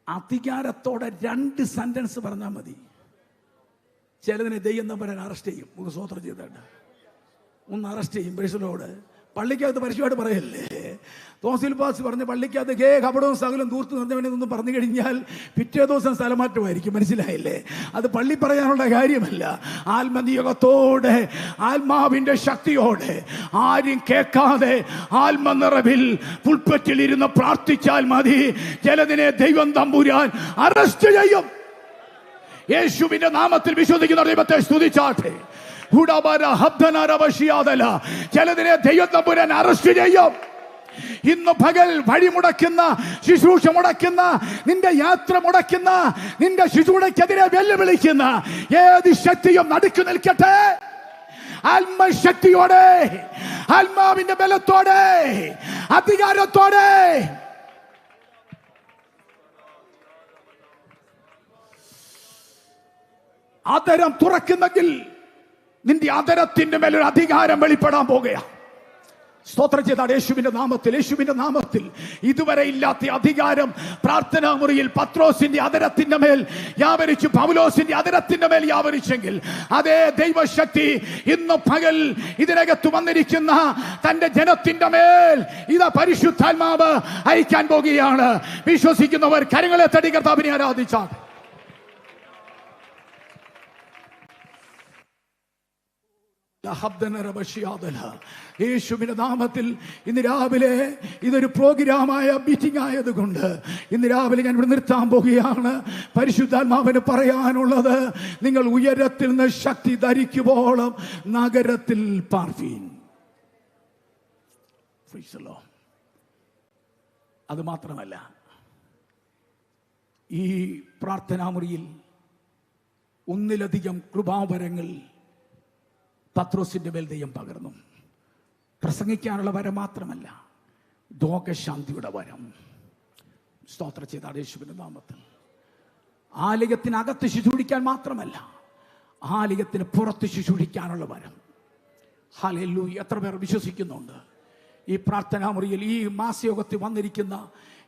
അധികാരത്തോടെ 2 സെന്റൻസ് പറഞ്ഞാൽ മതി. ചിലതിനെ ദൈവം തമ്പുരാൻ അറസ്റ്റ് ചെയ്യും. നമുക്ക് സ്തോത്രം ചെയ്തിട്ട് ഒന്ന് അറസ്റ്റ് ചെയ്യും. പരിശുദ്ധോട് പള്ളിക്കകത്ത് പരിശുദ്ധമായിട്ട് പറയല്ലേ, തോസിൽ പാസ് പറഞ്ഞ പള്ളിക്കകത്ത് കപടവും സകലം ദൂർത്ത് നിറഞ്ഞവനെന്നൊന്നും പറഞ്ഞു കഴിഞ്ഞാൽ പിറ്റേ ദിവസം സ്ഥലമാറ്റമായിരിക്കും. മനസ്സിലായില്ലേ? അത് പള്ളി പറയാനുള്ള കാര്യമല്ല. ആത്മനിയോഗത്തോടെ ആത്മാവിന്റെ ശക്തിയോടെ ആരും കേൾക്കാതെ ആത്മനിറവിൽ പുൽപ്പറ്റിൽ ഇരുന്ന് പ്രാർത്ഥിച്ചാൽ മതി. ചിലതിനെ ദൈവം തമ്പുരാൻ അറസ്റ്റ് ചെയ്യും. യേശുവിന്റെ നാമത്തിൽ വിശ്വസിക്കുന്ന ദൈവത്തെ സ്തുതിച്ചാട്ടെ. ചിലതിനെ ദൈവം തമ്പുരാൻ അറസ്റ്റ് ചെയ്യും. ഇന്ന് പകൽ വഴി മുടക്കുന്ന, ശുശ്രൂഷ മുടക്കുന്ന, നിന്റെ യാത്ര മുടക്കുന്ന, നിന്റെ ശുശ്രൂഷയ്ക്കെതിരെ വെല്ലുവിളിക്കുന്ന ഏത് ശക്തിയും നടുക്ക് നിൽക്കട്ടെ. ആത്മശക്തിയോടെ, ആത്മാവിന്റെ ബലത്തോടെ, അധികാരത്തോടെ അതരം തുറക്കുന്നെങ്കിൽ നിന്റെ അതരത്തിന്റെ മേലൊരു അധികാരം വെളിപ്പെടാൻ പോകുകയാണ്. സ്തോത്രം ചെയ്താണ് യേശുവിന്റെ നാമത്തിൽ ഇതുവരെ ഇല്ലാത്ത അധികാരം പ്രാർത്ഥനാ മുറിയിൽ പത്രോസിന്റെ അതരത്തിന്റെ മേൽ വ്യാപരിച്ചു, പൗലോസിന്റെ അതരത്തിന്റെ മേൽ വ്യാപരിച്ചെങ്കിൽ അതേ ദൈവശക്തി ഇന്ന് പകൽ ഇതിനകത്ത് വന്നിരിക്കുന്ന തന്റെ ജനത്തിന്റെ മേൽ ഇതാ പരിശുദ്ധാത്മാവ് അയക്കാൻ പോകുകയാണ്. വിശ്വസിക്കുന്നവർ കരങ്ങളെ തട്ടി കർത്താവിനെ ആരാധിച്ചാൽ യേശുവിന്റെ നാമത്തിൽ ഇന്ന് രാവിലെ ഇതൊരു പ്രോഗ്രാമായ മീറ്റിംഗ് ആയതുകൊണ്ട് ഇന്ന് രാവിലെ ഞാൻ ഇവിടെ നിർത്താൻ പോവുകയാണ്. പരിശുദ്ധാത്മാവിന് പറയാനുള്ളത്, നിങ്ങൾ ഉയരത്തിൽ നിന്ന് ശക്തി ധരിക്കുവോളം നഗരത്തിൽ പാർപ്പീൻ. അത് മാത്രമല്ല, ഈ പ്രാർത്ഥനാമുറിയിൽ ഒന്നിലധികം കൃപാവരങ്ങൾ പത്രോസിന്റെ മേൽ ദൈവം പകർന്നു. പ്രസംഗിക്കാനുള്ള വരം മാത്രമല്ല, രോഗശാന്തിയുടെ വരം. സ്തോത്രം ചെയ്ത യേശുവിന്റെ നാമത്തിൽ. ആലയത്തിനകത്ത് ശുശ്രൂഷിക്കാൻ മാത്രമല്ല, ആലയത്തിന് പുറത്ത് ശുശ്രൂഷിക്കാനുള്ള വരം. ഹല്ലേലൂയ! എത്ര പേർ വിശ്വസിക്കുന്നുണ്ട്? ഈ പ്രാർത്ഥനാമുറിയിൽ, ഈ മാസയോഗത്തിൽ വന്നിരിക്കുന്ന,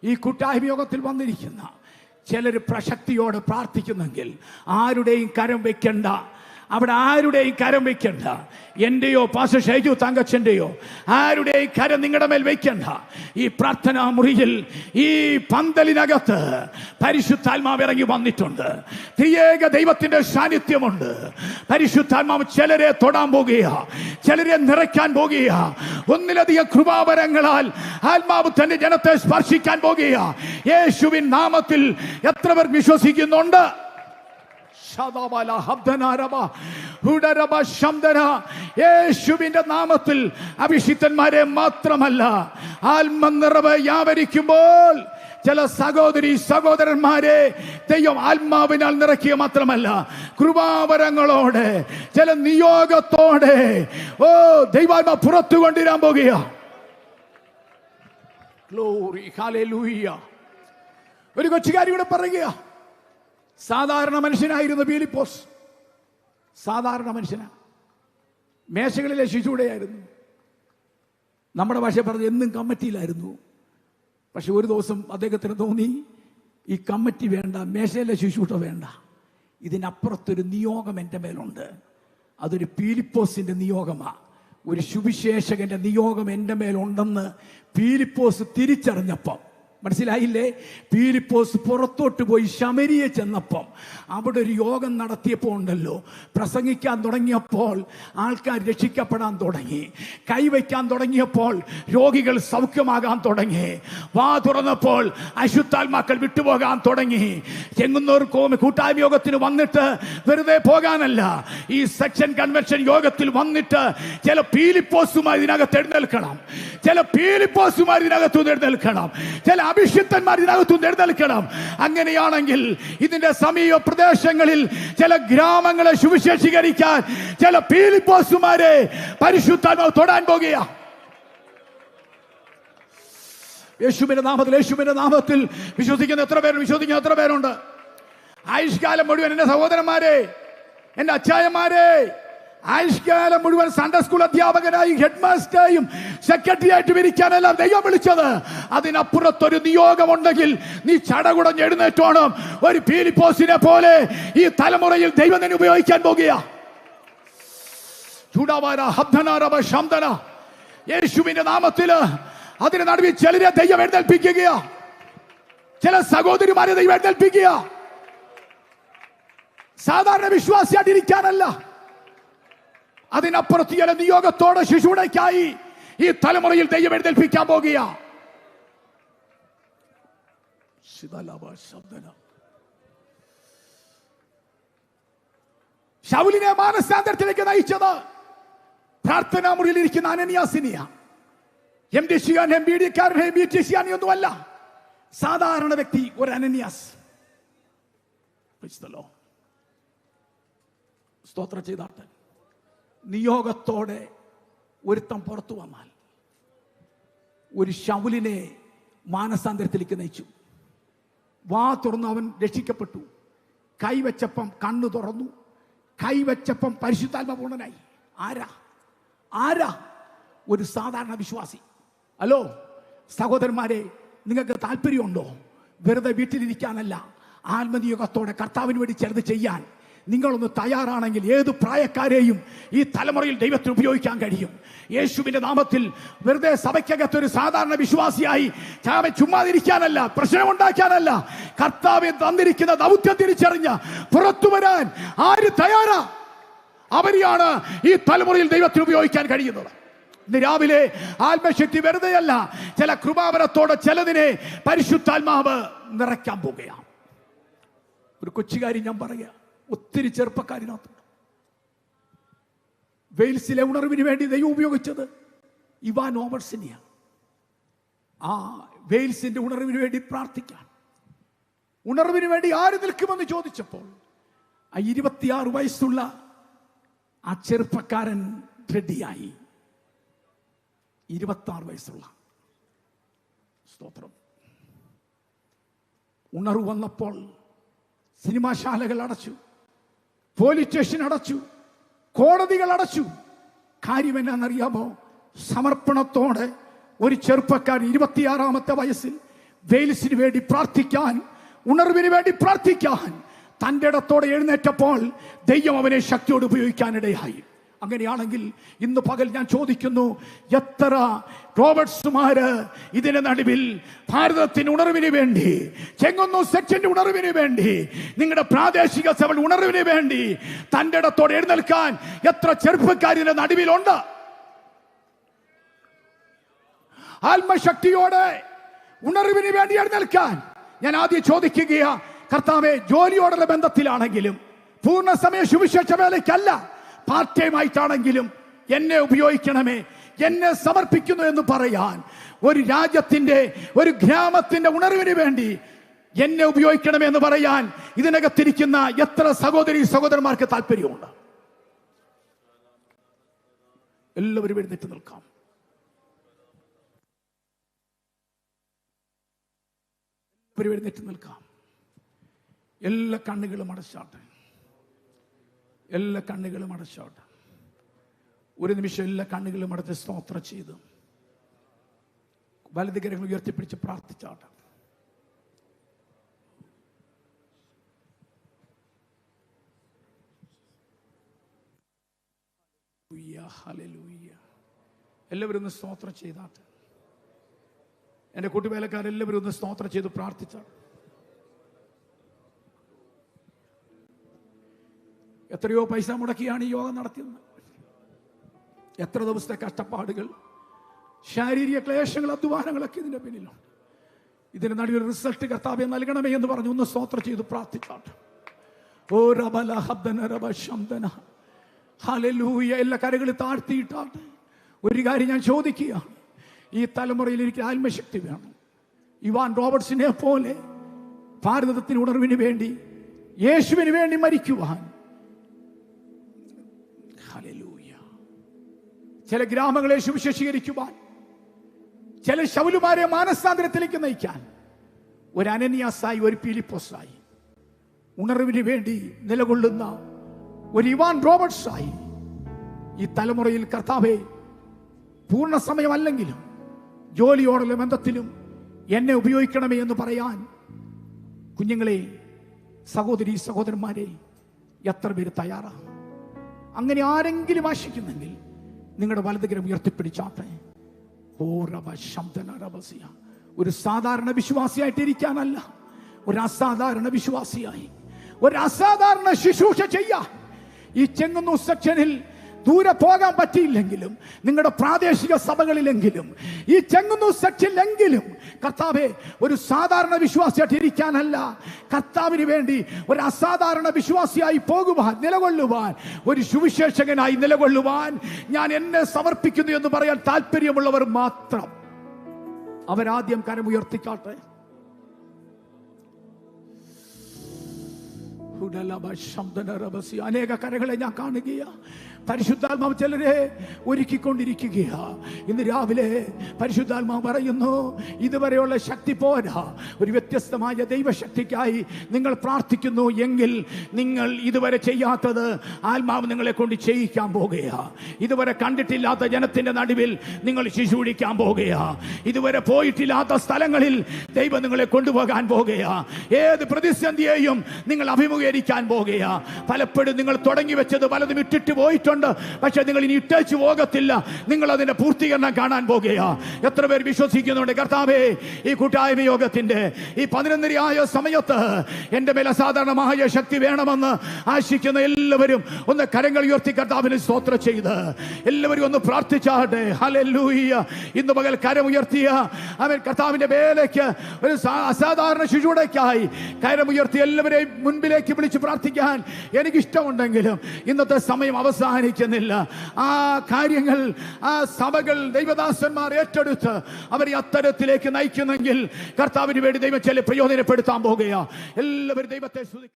ഈ കൂട്ടായ്മ യോഗത്തിൽ വന്നിരിക്കുന്ന ചിലർ പ്രശക്തിയോടെ പ്രാർത്ഥിക്കുന്നെങ്കിൽ ആരുടെയും കരം വെക്കണ്ട. അവിടെ ആരുടെയും കരം വെക്കണ്ട. എന്റെയോ പാസ്റ്റർ ഷൈജു തങ്കച്ചന്റെയോ ആരുടെയും കരം നിങ്ങളുടെ മേൽ വെക്കണ്ട. ഈ പ്രാർത്ഥനാ മുറിയിൽ, ഈ പന്തലിനകത്ത് പരിശുദ്ധാത്മാവ് ഇറങ്ങി വന്നിട്ടുണ്ട്. ത്രിയേക ദൈവത്തിന്റെ സാന്നിധ്യമുണ്ട്. പരിശുദ്ധാത്മാവ് ചിലരെ തൊടാൻ പോകുക, ചിലരെ നിറയ്ക്കാൻ പോകുക. ഒന്നിലധികം കൃപാവരങ്ങളാൽ ആത്മാവ് തന്റെ ജനത്തെ സ്പർശിക്കാൻ പോകുക. യേശുവിൻ നാമത്തിൽ എത്ര പേർ വിശ്വസിക്കുന്നുണ്ട്? യേശുവിന്റെ നാമത്തിൽ അഭിഷിക്തന്മാരെ മാത്രമല്ല, ആത്മനിറവ് വ്യാപരിക്കുമ്പോൾ ചില സഹോദരി സഹോദരന്മാരെ ദൈവം ആത്മാവിനാൽ നിറയ്ക്കുക മാത്രമല്ല, കൃപാവരങ്ങളോടെ, ചില നിയോഗത്തോടെ ദൈവാത്മാ പുറത്തു കൊണ്ടുവരാൻ പോകുക. Glory, hallelujah. ഒരു കൊച്ചുകാരി കൂടെ പറയുക. സാധാരണ മനുഷ്യനായിരുന്നു ഫിലിപ്പോസ്. സാധാരണ മനുഷ്യനാ, മേശകളിലെ ശിശുടെയായിരുന്നു. നമ്മുടെ ഭാഷ പറഞ്ഞ് എന്നും കമ്മിറ്റിയിലായിരുന്നു. പക്ഷെ ഒരു ദിവസം അദ്ദേഹത്തിന് തോന്നി, ഈ കമ്മിറ്റി വേണ്ട, മേശയിലെ ശിശുട്ട വേണ്ട, ഇതിനപ്പുറത്തൊരു നിയോഗം എൻ്റെ മേലുണ്ട്. അതൊരു ഫിലിപ്പോസിന്റെ നിയോഗമാണ്. ഒരു സുവിശേഷകന്റെ നിയോഗം എൻ്റെ മേലുണ്ടെന്ന് ഫിലിപ്പോസ് തിരിച്ചറിഞ്ഞപ്പം, മനസ്സിലായില്ലേ? ഫിലിപ്പോസ് പുറത്തോട്ട് പോയി ശമരിയെ ചെന്നപ്പം അവിടെ ഒരു യോഗം നടത്തിയപ്പോൾ ഉണ്ടല്ലോ, പ്രസംഗിക്കാൻ തുടങ്ങിയപ്പോൾ ആൾക്കാർ രക്ഷിക്കപ്പെടാൻ തുടങ്ങി. കൈവയ്ക്കാൻ തുടങ്ങിയപ്പോൾ രോഗികൾ സൗഖ്യമാകാൻ തുടങ്ങി. വാ തുറന്നപ്പോൾ അശുദ്ധാത്മാക്കൾ വിട്ടുപോകാൻ തുടങ്ങി. ചെങ്ങന്നൂർ കൂട്ടായ്മ യോഗത്തിന് വന്നിട്ട് വെറുതെ പോകാനല്ല, ഈ സെക്ഷൻ കൺവെൻഷൻ യോഗത്തിൽ വന്നിട്ട് ചില ഫിലിപ്പോസുമാർ ഇതിനകത്ത് എഴുന്നേൽക്കണം. ചില ഫിലിപ്പോസുമാർ ഇതിനകത്ത് എഴുന്നേൽക്കണം. ചില അഭിഷിക്തന്മാർ ഇതിനകത്ത് എഴുന്നേൽക്കണം. അങ്ങനെയാണെങ്കിൽ ഇതിന്റെ സമീപ പ്രദേശങ്ങളിൽ ചില ഗ്രാമങ്ങളെ സുവിശേഷീകരിക്കാൻ ചില ഫിലിപ്പോസുമാരെ പരിശുദ്ധാത്മാവ് തൊടാൻ പോകുക. യേശുവിന്റെ നാമത്തിൽ, യേശുവിന്റെ നാമത്തിൽ വിശ്വസിക്കുന്ന എത്ര പേര്, വിശ്വസിക്കുന്ന എത്ര പേരുണ്ട്? ആയുഷ്കാലം മുഴുവൻ എന്റെ സഹോദരന്മാരെ, എന്റെ അച്ചായന്മാരെ, ആയുഷ്കാലം മുഴുവൻ സൺഡേ സ്കൂൾ അധ്യാപകനായി, ഹെഡ് മാസ്റ്ററായും സെക്രട്ടറി ആയിട്ടും ഇരിക്കാനല്ല ദൈവം വിളിച്ചത്. അതിനപ്പുറത്തൊരു നിയോഗമുണ്ടെങ്കിൽ നീ ചടകുടഞ്ഞ് എഴുന്നേറ്റോണം. ഒരു ഫിലിപ്പോസിനെ പോലെ ഈ തലമുറയിൽ ദൈവം നിന്നെ ഉപയോഗിക്കാൻ പോകുക. യേശുവിന്റെ നാമത്തില് അതിന് നടുവിൽ ചിലരെ ദൈവം എഴുന്നേൽപ്പിക്കുക, ചില സഹോദരിമാരെ ദൈവം എഴുന്നേൽപ്പിക്കുക. സാധാരണ വിശ്വാസിയായിട്ടിരിക്കാനല്ല, അതിനപ്പുറത്ത് ചില നിയോഗത്തോടെ ശിശുവിനേക്കായി ഈ തലമുറയിൽ ദൈവം എഴുന്നേൽപ്പിക്കാൻ പോകുക. ശൗലിനെ മാനസാന്തരത്തിലേക്ക് നയിച്ചത് പ്രാർത്ഥനാ മുറിയിൽ ഇരിക്കുന്ന അനനിയാസിനെയാ. ഒന്നുമല്ല, സാധാരണ വ്യക്തി, ഒരു അനനിയാസ്. സ്തോത്രം ചെയ്താട്ടെ. നിയോഗത്തോടെ ഒരുത്തം പുറത്തു വന്നാൽ ഒരു ശൗലിനെ മാനസാന്തരത്തിലേക്ക് നയിച്ചു. വാ തുറന്നു അവൻ രക്ഷിക്കപ്പെട്ടു. കൈവച്ചപ്പം കണ്ണു തുറന്നു. കൈവച്ചപ്പം പരിശുദ്ധാത്മപൂർണനായി. ആരാ? ഒരു സാധാരണ വിശ്വാസി. ഹലോ സഹോദരന്മാരെ, നിങ്ങൾക്ക് താല്പര്യമുണ്ടോ? വെറുതെ വീട്ടിലിരിക്കാനല്ല, ആത്മനിയോഗത്തോടെ കർത്താവിന് വേണ്ടി ചിലത് ചെയ്യാൻ നിങ്ങളൊന്ന് തയ്യാറാണെങ്കിൽ ഏത് പ്രായക്കാരെയും ഈ തലമുറയിൽ ദൈവത്തിന് ഉപയോഗിക്കാൻ കഴിയും. യേശുവിന്റെ നാമത്തിൽ വെറുതെ സഭയ്ക്കകത്തൊരു സാധാരണ വിശ്വാസിയായി ചുമ്മാതിരിക്കാനല്ല, പ്രശ്നമുണ്ടാക്കാനല്ല, കർത്താവ് തന്നിരിക്കുന്ന ദൗത്യം തിരിച്ചറിഞ്ഞ് പുറത്തു വരാൻ ആര് തയ്യാറാ? അവരെയാണ് ഈ തലമുറയിൽ ദൈവത്തിന് ഉപയോഗിക്കാൻ കഴിയുന്നത്. ഇന്ന് രാവിലെ ആത്മശക്തി വെറുതെയല്ല, ചില കൃപാവരത്തോടെ ചിലതിനെ പരിശുദ്ധാത്മാവ് നിറയ്ക്കാൻ പോകുകയാണ്. ഒരു കൊച്ചുകാരി ഞാൻ പറയാ, ഒത്തിരി ചെറുപ്പക്കാരിനകത്തുണ്ട്. വെയിൽസിലെ ഉണർവിന് വേണ്ടി ദൈവം ഉപയോഗിച്ചത് ഇവാൻ റോബർട്സിനെയാണ്. ആ വെയിൽസിന്റെ ഉണർവിന് വേണ്ടി പ്രാർത്ഥിക്കാൻ, ഉണർവിന് വേണ്ടി ആര് നിൽക്കുമെന്ന് ചോദിച്ചപ്പോൾ ആ 26 വയസ്സുള്ള ആ ചെറുപ്പക്കാരൻ റെഡിയായി. 26 വയസ്സുള്ള സ്തോത്രം. ഉണർവ് വന്നപ്പോൾ സിനിമാശാലകൾ അടച്ചു, പോലീസ് സ്റ്റേഷൻ അടച്ചു, കോടതികൾ അടച്ചു. കാര്യം എന്നാണെന്നറിയാമോ? സമർപ്പണത്തോടെ ഒരു ചെറുപ്പക്കാരൻ 26-ാമത്തെ വയസ്സിൽ വെയിൽസിന് വേണ്ടി പ്രാർത്ഥിക്കാൻ, ഉണർവിന് വേണ്ടി പ്രാർത്ഥിക്കാൻ തൻ്റെ ഇടത്തോടെ എഴുന്നേറ്റപ്പോൾ ദൈവം അവനെ ശക്തിയോട് ഉപയോഗിക്കാനിടയായി. അങ്ങനെയാണെങ്കിൽ ഇന്ന് പകൽ ഞാൻ ചോദിക്കുന്നു, എത്ര റോബർട്ട്സുമാര് ഇതിന്റെ നടുവിൽ ഭാരതത്തിന് ഉണർവിന് വേണ്ടി, ചെങ്ങന്നൂർ സെക്ഷന്റെ ഉണർവിന് വേണ്ടി, നിങ്ങളുടെ പ്രാദേശിക സഭ ഉണർവിന് വേണ്ടി തൻ്റെ ഇടത്തോടെ എഴുന്നേൽക്കാൻ എത്ര ചെറുപ്പക്കാരിന്റെ നടുവിലുണ്ട്? ആത്മശക്തിയോടെ ഉണർവിന് വേണ്ടി എഴുന്നേൽക്കാൻ ഞാൻ ആദ്യം ചോദിക്കുകയാ, കർത്താവേ, ജോലിയോടുള്ള ബന്ധത്തിലാണെങ്കിലും, പൂർണ്ണസമയ സുവിശേഷ വേലയ്ക്കല്ല, പാർട്ട് ടൈം ആയിട്ടാണെങ്കിലും എന്നെ ഉപയോഗിക്കണമേ, എന്നെ സമർപ്പിക്കുന്നു എന്ന് പറയാൻ, ഒരു രാജ്യത്തിന്റെ, ഒരു ഗ്രാമത്തിന്റെ ഉണർവിന് വേണ്ടി എന്നെ ഉപയോഗിക്കണമേ എന്ന് പറയാൻ ഇതിനകത്തിരിക്കുന്ന എത്ര സഹോദരി സഹോദരന്മാർക്ക് താല്പര്യമുണ്ട്? എല്ലാവരും എഴുന്നേറ്റ് നിൽക്കാം. എഴുന്നേറ്റ് നിൽക്കാം. എല്ലാ കണ്ണുകളും അടച്ചാട്ടെ, എല്ലാ കണ്ണുകളും അടച്ചാട്ടെ. ഒരു നിമിഷം എല്ലാ കണ്ണുകളും അടച്ച് സ്തോത്രം ചെയ്ത് വലത് കരങ്ങൾ ഉയർത്തിപ്പിടിച്ച് പ്രാർത്ഥിച്ചാട്ടെ. എല്ലാവരും ഒന്ന് സ്തോത്രം ചെയ്താട്ടെ. എൻ്റെ കൂട്ടുവേലക്കാരെല്ലാവരും ഒന്ന് സ്തോത്രം ചെയ്ത് പ്രാർത്ഥിച്ചാട്ടെ. എത്രയോ പൈസ മുടക്കിയാണ് ഈ യോഗം നടത്തിയത്. എത്ര ദിവസത്തെ കഷ്ടപ്പാടുകൾ, ശാരീരിക ക്ലേശങ്ങൾ, അധ്വാനങ്ങളൊക്കെ ഇതിന്റെ പിന്നിലുണ്ട്. ഇതിന് നടുവിൽ റിസൾട്ട് കർത്താവേ നൽകണമേ എന്ന് പറഞ്ഞു ഒന്ന് സ്തോത്രം ചെയ്ത് പ്രാർത്ഥിച്ചാട്ടെ. ഓ റബല ഹബ്ദന റബ ശംദന ഹല്ലേലൂയ. എല്ലാ കരകളും താഴ്ത്തിയിട്ടാട്ടെ. ഒരു കാര്യം ഞാൻ ചോദിക്കുകയാണ്, ഈ തലമുറയിൽ എനിക്ക് ആത്മശക്തി വേണം. ഇവാൻ റോബർട്ട്സിനെ പോലെ ഭാരതത്തിന് ഉണർവിന് വേണ്ടി, യേശുവിന് വേണ്ടി മരിക്കുവാൻ. ഹല്ലേലൂയ. ചില ഗ്രാമങ്ങളെ സുവിശേഷീകരിക്കുവാൻ, ചില ശൗലുമാരെ മാനസാന്തരത്തിലേക്ക് നയിക്കാൻ, ഒരു അനനിയാസായി, ഒരു ഫിലിപ്പോസായി, ഉണർവിന് വേണ്ടി നിലകൊള്ളുന്ന ഒരു ഇവാൻ റോബർട്ട്സായി ഈ തലമുറയിൽ കർത്താവേ, പൂർണ്ണ സമയമല്ലെങ്കിലും ജോലിയോടുള്ള ബന്ധത്തിലും എന്നെ ഉപയോഗിക്കണമേ എന്ന് പറയാൻ കുഞ്ഞുങ്ങളെ, സഹോദരി സഹോദരന്മാരെ, എത്ര പേര് തയ്യാറാണ്? അങ്ങനെ ആരെങ്കിലും ആശിക്കുന്നെങ്കിൽ നിങ്ങളുടെ വലതുകരം ഉയർത്തിപ്പിടിച്ചാട്ടെ. ഓ റബ ശബ്ദന റബസിയ. ഒരു സാധാരണ വിശ്വാസിയായിട്ടിരിക്കാനല്ല, ഒരു അസാധാരണ വിശ്വാസിയായി, ഒരു അസാധാരണ ശുശ്രൂഷ ചെയ്യാൻ ഈ ചെങ്ങന്നൂർ സെക്ഷനിൽ ദൂരെ പോകാൻ പറ്റിയില്ലെങ്കിലും, നിങ്ങളുടെ പ്രാദേശിക സഭകളിലെങ്കിലും, ഈ ചെങ്ങന്നൂർ സെക്ഷനിലെങ്കിലും കർത്താവെ, ഒരു സാധാരണ വിശ്വാസിയായിട്ട് ഇരിക്കാനല്ല, കർത്താവിന് വേണ്ടി ഒരു അസാധാരണ വിശ്വാസിയായി പോകുവാൻ, നിലകൊള്ളുവാൻ, ഒരു സുവിശേഷകനായി നിലകൊള്ളുവാൻ ഞാൻ എന്നെ സമർപ്പിക്കുന്നു എന്ന് പറയാൻ താല്പര്യമുള്ളവർ മാത്രം അവരാദ്യം കരമുയർത്തിക്കാട്ടെ. അനേക കരകളെ ഞാൻ കാണുകയാ. പരിശുദ്ധാത്മാവ് ചിലരെ ഒരുക്കിക്കൊണ്ടിരിക്കുകയാ. ഇന്ന് രാവിലെ പരിശുദ്ധാത്മാവ് പറയുന്നു, ഇതുവരെയുള്ള ശക്തി പോരാ, ഒരു വ്യത്യസ്തമായ ദൈവശക്തിക്കായി നിങ്ങൾ പ്രാർത്ഥിക്കുന്നു എങ്കിൽ നിങ്ങൾ ഇതുവരെ ചെയ്യാത്തത് ആത്മാവ് നിങ്ങളെ കൊണ്ട് ചെയ്യിക്കാൻ പോകുകയാ. ഇതുവരെ കണ്ടിട്ടില്ലാത്ത ജനത്തിന്റെ നടുവിൽ നിങ്ങൾ ശുശ്രൂഷിക്കാൻ പോകുകയാ. ഇതുവരെ പോയിട്ടില്ലാത്ത സ്ഥലങ്ങളിൽ ദൈവം നിങ്ങളെ കൊണ്ടുപോകാൻ പോകുകയാ. ഏത് പ്രതിസന്ധിയെയും നിങ്ങൾ അഭിമുഖീകരിക്കും പൂർത്തീകരിക്കാൻ പോകുകയാ. പലപ്പോഴും നിങ്ങൾ തുടങ്ങി വെച്ചത് പലതും ഇട്ടിട്ട് പോയിട്ടുണ്ട്, പക്ഷെ നിങ്ങൾ ഇനി ഇട്ടേച്ചു പോകത്തില്ല. നിങ്ങൾ അതിന്റെ പൂർത്തീകരണം കാണാൻ പോകുകയാ. എത്ര പേർ വിശ്വസിക്കുന്നുണ്ട്? കർത്താവേ, ഈ കൂട്ടായ്മ യോഗത്തിന്റെ ഈ 11:30 സമയത്ത് എന്റെ മേൽ അസാധാരണമായ ശക്തി വേണമെന്ന് ആശിക്കുന്ന എല്ലാവരും ഒന്ന് കരങ്ങൾ ഉയർത്തി കർത്താവിന് സ്തോത്രം ചെയ്ത് എല്ലാവരും ഒന്ന് പ്രാർത്ഥിച്ചാട്ടെ. ഹല്ലേലൂയ. ഇന്ന് പകൽ കരമുയർത്തിയ അവൻ കർത്താവിന്റെ വേലയ്ക്ക് ഒരു അസാധാരണ ശുശ്രൂഷയ്ക്കായി കരമുയർത്തി എല്ലാവരെയും മുൻപിലേക്ക് വിളിച്ച് പ്രാർത്ഥിക്കാൻ എനിക്കിഷ്ടമുണ്ടെങ്കിലും ഇന്നത്തെ സമയം അവസാനിക്കുന്നില്ല. ആ കാര്യങ്ങൾ, ആ സഭകൾ ദൈവദാസന്മാർ ഏറ്റെടുത്ത് അവരെ അത്തരത്തിലേക്ക് നയിക്കുന്നെങ്കിൽ കർത്താവിന് വേണ്ടി ദൈവം ചില പ്രയോജനപ്പെടുത്താൻ പോകുകയാ. എല്ലാവരും ദൈവത്തെ സ്തുതിക്കുക.